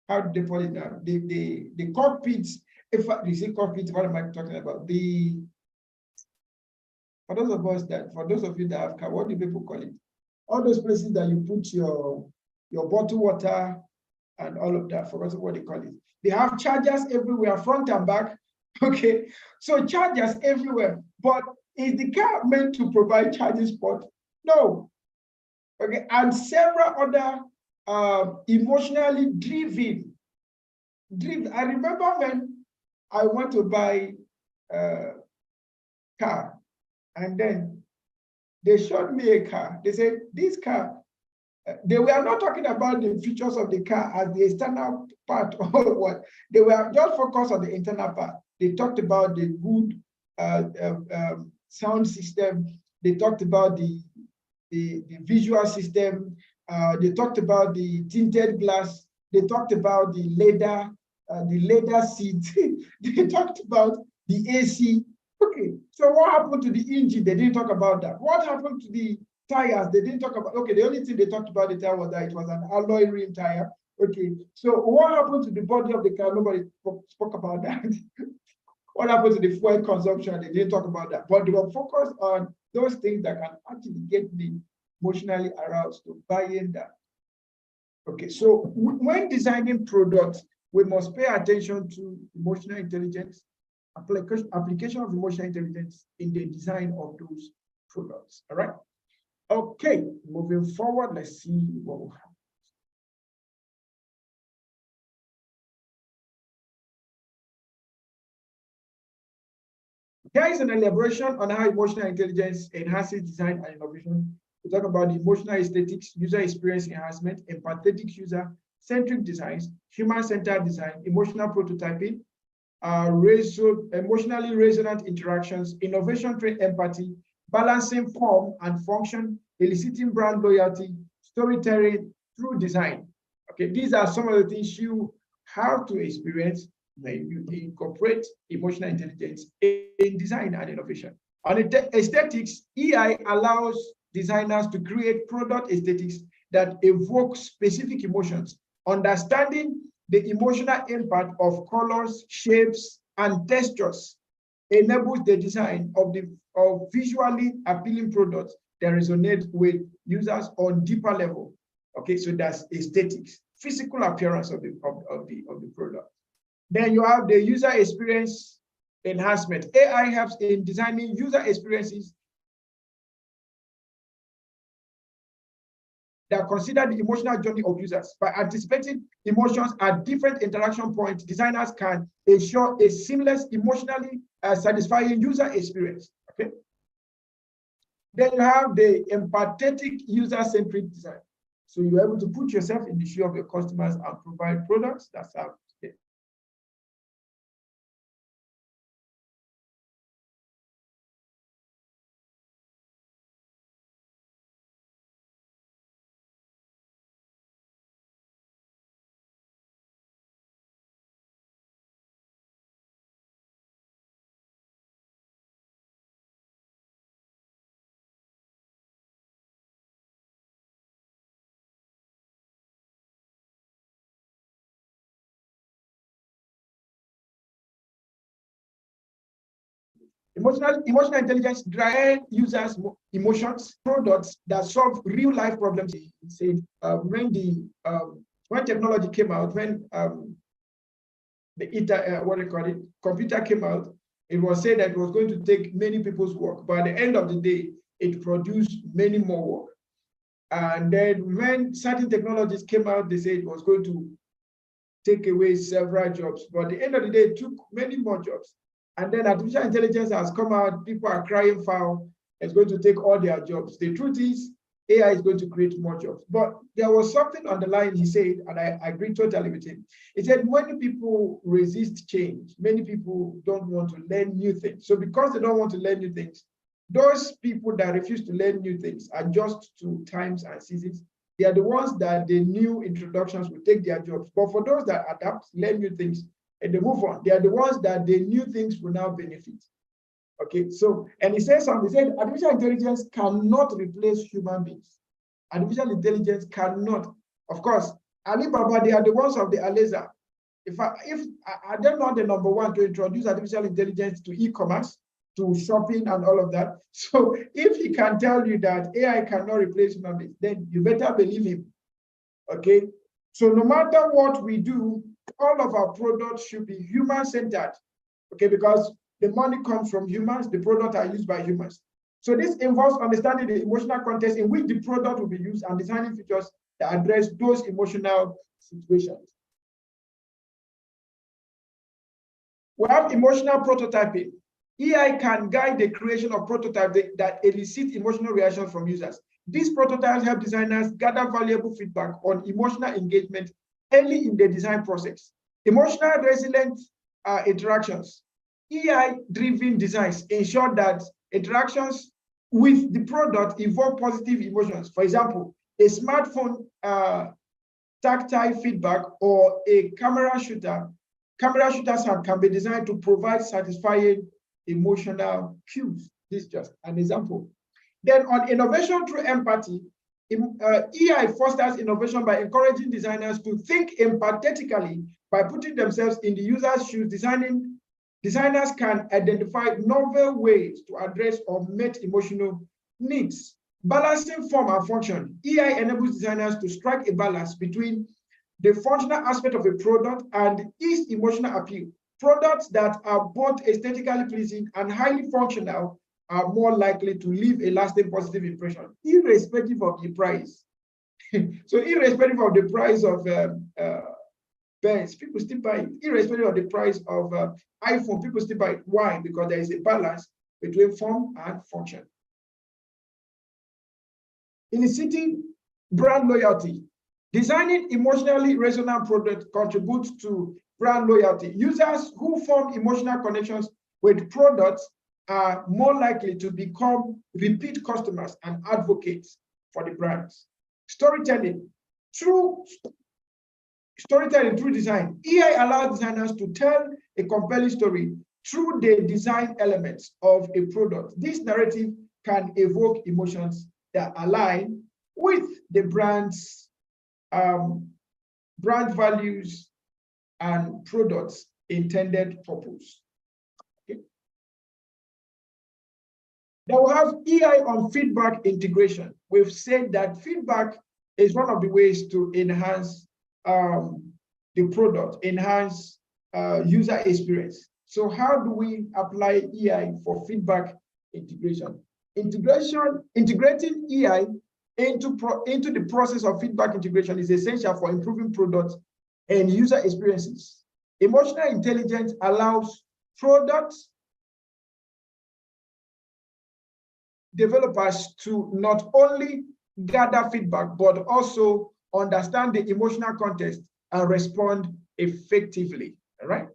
S1: how do they call it now? The cockpits. If you say cockpits, what am I talking about? For those of you that have car, what do people call it? All those places that you put your bottled water and all of that. Forgot what they call it. They have chargers everywhere, front and back. Okay, so chargers everywhere. But is the car meant to provide charging spot? No. Okay, and several other emotionally driven. I remember when I went to buy a car, and then they showed me a car. They said, this car, they were not talking about the features of the car as the external part or what. They were just focused on the internal part. They talked about the good sound system. They talked about the visual system. They talked about the tinted glass. They talked about the leather seat. They talked about the AC. Okay, so what happened to the engine? They didn't talk about that. What happened to the tires? They didn't talk about. Okay, the only thing they talked about the tire was that it was an alloy rim tire. Okay, so what happened to the body of the car? Nobody spoke about that. What happened to the fuel consumption? They didn't talk about that. But they were focused on those things that can actually get me emotionally aroused to buy in that. Okay, so when designing products, we must pay attention to emotional intelligence, application of emotional intelligence in the design of those products. All right. Okay, moving forward, let's see what will happen. Here is an elaboration on how emotional intelligence enhances design and innovation. We talk about the emotional aesthetics, user experience enhancement, empathetic user-centric designs, human-centered design, emotional prototyping, emotionally resonant interactions, innovation through empathy, balancing form and function, eliciting brand loyalty, storytelling through design. Okay, these are some of the things you have to experience when you incorporate emotional intelligence in design and innovation. On aesthetics, EI allows designers to create product aesthetics that evoke specific emotions, understanding the emotional impact of colors, shapes, and textures enables the design of visually appealing products that resonate with users on deeper level. Okay, so that's aesthetics, physical appearance of the product. Then you have the user experience enhancement. AI helps in designing user experiences that consider the emotional journey of users. By anticipating emotions at different interaction points, designers can ensure a seamless, emotionally satisfying user experience. Okay. Then you have the empathetic user-centric design. So you're able to put yourself in the shoe of your customers and provide products that serve them. Emotional intelligence drives users' emotions, products that solve real life problems. He said when technology came out, when the computer came out, it was said that it was going to take many people's work, but at the end of the day, it produced many more work. And then when certain technologies came out, they said it was going to take away several jobs, but at the end of the day, it took many more jobs. And then artificial intelligence has come out, people are crying foul, it's going to take all their jobs. The truth is, AI is going to create more jobs. But there was something on the line he said, and I agree totally with him. He said, many people resist change. Many people don't want to learn new things. So because they don't want to learn new things, those people that refuse to learn new things, adjust to times and seasons, they are the ones that the new introductions will take their jobs. But for those that adapt, learn new things, and they move on, they are the ones that the new things will now benefit. Okay, so, and he said something, he said, artificial intelligence cannot replace human beings. Artificial intelligence cannot. Of course, Alibaba, they are the ones of the Aleza. If I don't know the number one to introduce artificial intelligence to e-commerce, to shopping and all of that. So if he can tell you that AI cannot replace human beings, then you better believe him. Okay. So no matter what we do, all of our products should be human-centered. Okay, because the money comes from humans, the products are used by humans. So this involves understanding the emotional context in which the product will be used and designing features that address those emotional situations. We have emotional prototyping. AI can guide the creation of prototypes that elicit emotional reactions from users. These prototypes help designers gather valuable feedback on emotional engagement early in the design process. Emotional resilient interactions. AI-driven designs ensure that interactions with the product evoke positive emotions. For example, a smartphone tactile feedback or a camera shooter's hand can be designed to provide satisfying emotional cues. This is just an example. Then on innovation through empathy, EI fosters innovation by encouraging designers to think empathetically by putting themselves in the user's shoes. Designers can identify novel ways to address or meet emotional needs. Balancing form and function. EI enables designers to strike a balance between the functional aspect of a product and its emotional appeal. Products that are both aesthetically pleasing and highly functional are more likely to leave a lasting positive impression, irrespective of the price. So irrespective of the price of Benz, people still buy it. Irrespective of the price of iPhone, people still buy it. Why? Because there is a balance between form and function. Eliciting brand loyalty. Designing emotionally resonant products contributes to brand loyalty. Users who form emotional connections with products are more likely to become repeat customers and advocates for the brands. Storytelling. Through design, EI allows designers to tell a compelling story through the design elements of a product. This narrative can evoke emotions that align with the brand's brand values and products' intended purpose. Okay. Then we have EI on feedback integration. We've said that feedback is one of the ways to enhance the product, enhance user experience. So how do we apply EI for feedback integration? Integrating EI into the process of feedback integration is essential for improving products and user experiences. Emotional intelligence allows product developers to not only gather feedback, but also understand the emotional context and respond effectively. All right.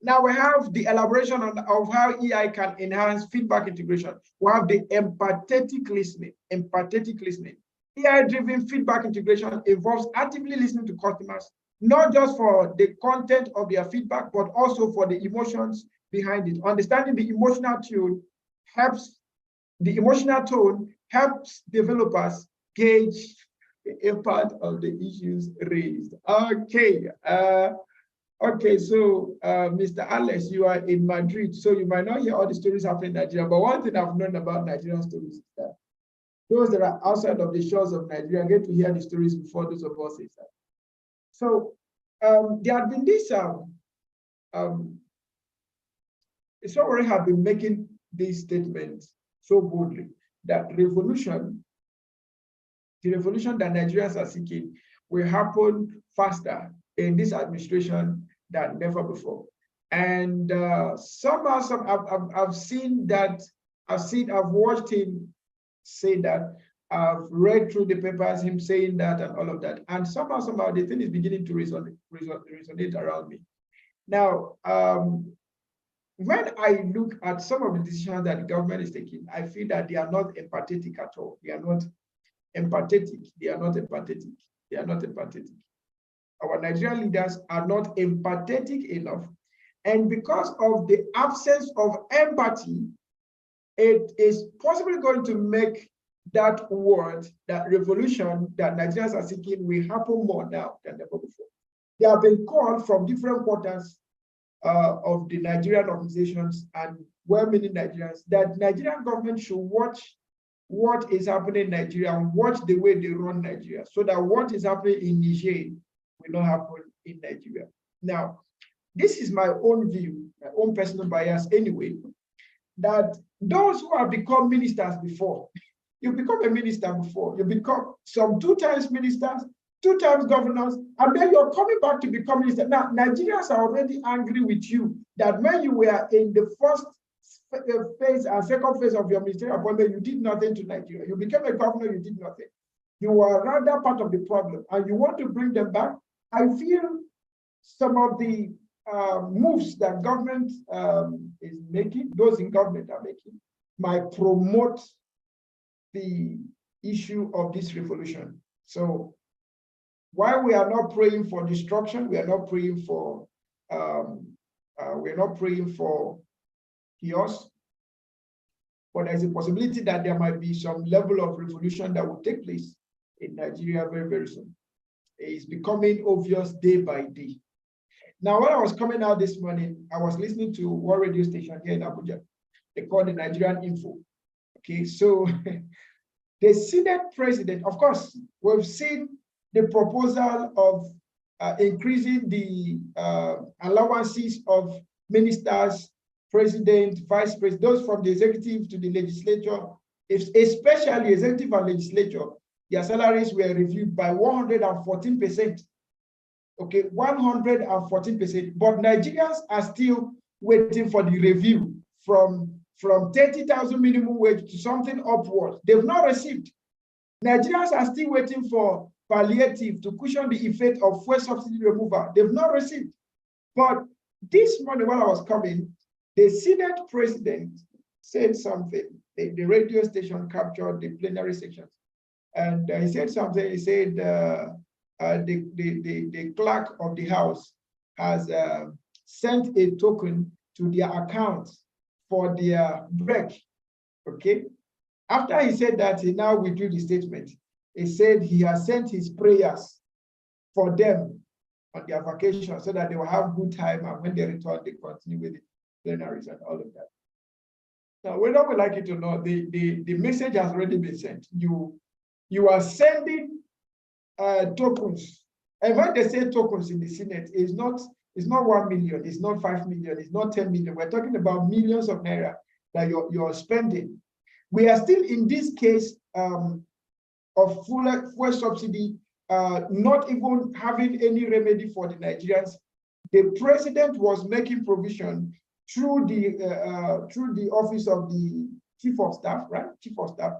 S1: Now we have the elaboration of how EI can enhance feedback integration. We have the empathetic listening. EI-driven feedback integration involves actively listening to customers, not just for the content of their feedback, but also for the emotions behind it. Understanding the emotional tone helps developers gauge the impact of the issues raised. Okay. Okay, so Mr. Alex, you are in Madrid, so you might not hear all the stories happening in Nigeria, but one thing I've known about Nigerian stories is that those that are outside of the shores of Nigeria get to hear the stories before those of us inside. So there have been this, Sowore have been making these statements so boldly that the revolution that Nigerians are seeking will happen faster in this administration than never before. And somehow I've seen that, I've watched him say that, I've read through the papers, him saying that and all of that. And somehow the thing is beginning to resonate around me. Now, when I look at some of the decisions that the government is taking, I feel that they are not empathetic at all. They are not empathetic. They are not empathetic. They are not empathetic. Our Nigerian leaders are not empathetic enough. And because of the absence of empathy, it is possibly going to make that word, that revolution that Nigerians are seeking will happen more now than ever before. They have been called from different quarters of the Nigerian organizations and well-meaning Nigerians that Nigerian government should watch what is happening in Nigeria and watch the way they run Nigeria, so that what is happening in Niger will not happen in Nigeria. Now, this is my own view, my own personal bias anyway, that those who have become ministers before, you become a minister before, you become some 2 times ministers, 2 times governors, and then you're coming back to become minister. Now, Nigerians are already angry with you that when you were in the first phase and second phase of your ministerial appointment, you did nothing to Nigeria. You became a governor, you did nothing. You were rather part of the problem, and you want to bring them back. I feel some of the moves that government is making, those in government are making, might promote the issue of this revolution. So while we are not praying for destruction, we are not praying for chaos, but there's a possibility that there might be some level of revolution that will take place in Nigeria very, very soon. It's becoming obvious day by day. Now, when I was coming out this morning, I was listening to one radio station here in Abuja. They call the Nigerian Info. Okay, so the Senate president, of course, we've seen the proposal of increasing the allowances of ministers, president, vice president, those from the executive to the legislature, especially executive and legislature, their salaries were reviewed by 114%. Okay, 114%. But Nigerians are still waiting for the review from 30,000 minimum wage to something upward. They've not received. Nigerians are still waiting for palliative to cushion the effect of fuel subsidy removal. They've not received. But this morning, when I was coming, the Senate president said something. The radio station captured the plenary section. And he said something. He said, the clerk of the House has sent a token to their account for their break. Okay. After he said that, he now withdrew the statement. He said he has sent his prayers for them on their vacation so that they will have good time, and when they return, they continue with the plenaries and all of that. Now, whether we like it or not, the message has already been sent. You are sending tokens. And when they say tokens in the Senate, it's not 1 million, it's not 5 million, it's not 10 million. We're talking about millions of naira that you're spending. We are still in this case of fuel subsidy, not even having any remedy for the Nigerians. The president was making provision through the office of the chief of staff, right? Chief of staff.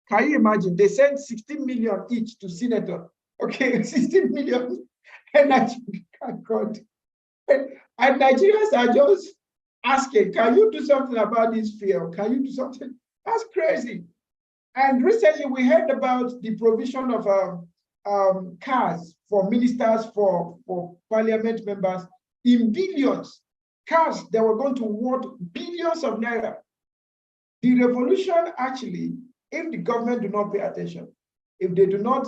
S1: Can you imagine? They sent 16 million each to senator. Okay, 16 million. And God. And Nigerians are just asking, can you do something about this fear? Can you do something? That's crazy. And recently we heard about the provision of cars for ministers, for parliament members in billions. Cars that were going to worth billions of naira. The revolution actually, if the government do not pay attention, if they do not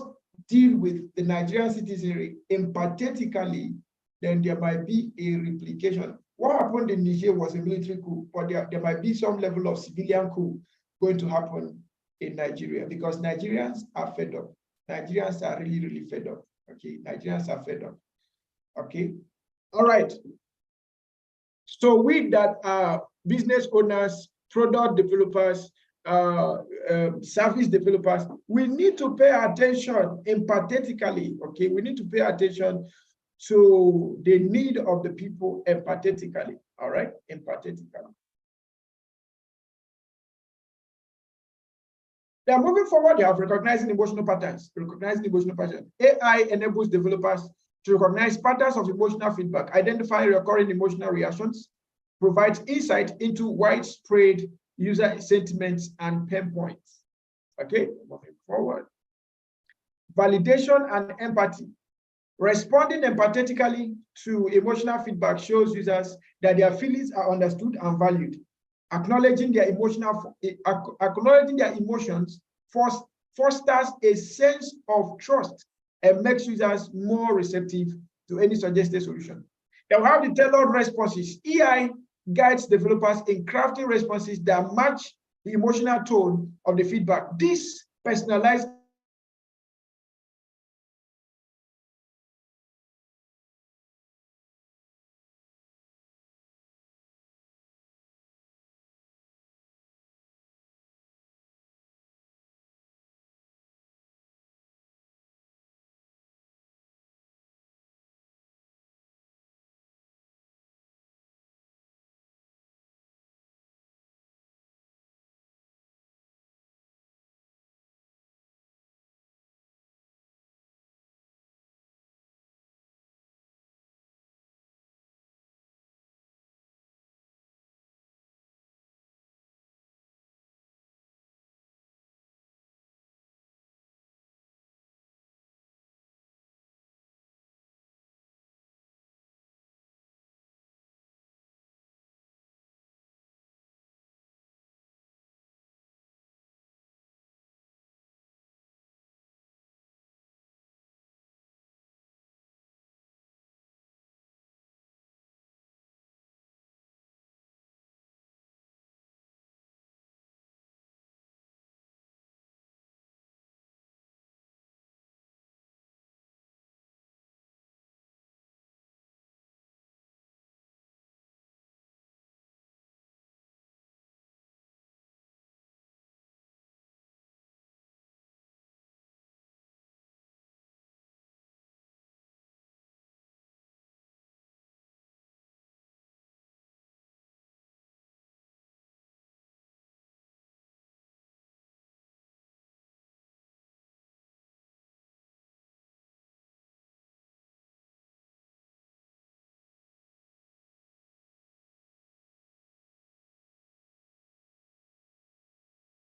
S1: deal with the Nigerian citizenry empathetically, then there might be a replication. What happened in Niger was a military coup, but there might be some level of civilian coup going to happen in Nigeria, because Nigerians are fed up. Nigerians are really, really fed up. Okay, Nigerians are fed up. Okay, all right. So we that are business owners, product developers, service developers, we need to pay attention empathetically. Okay, we need to pay attention to the need of the people empathetically. All right, empathetically. Now, moving forward, you have recognizing emotional patterns. Recognizing emotional patterns. AI enables developers to recognize patterns of emotional feedback, identify recurring emotional reactions, provides insight into widespread user sentiments and pain points. Okay, moving forward. Validation and empathy. Responding empathetically to emotional feedback shows users that their feelings are understood and valued. Acknowledging their emotions fosters a sense of trust and makes users more receptive to any suggested solution. They will have the tailored responses. AI guides developers in crafting responses that match the emotional tone of the feedback. This personalized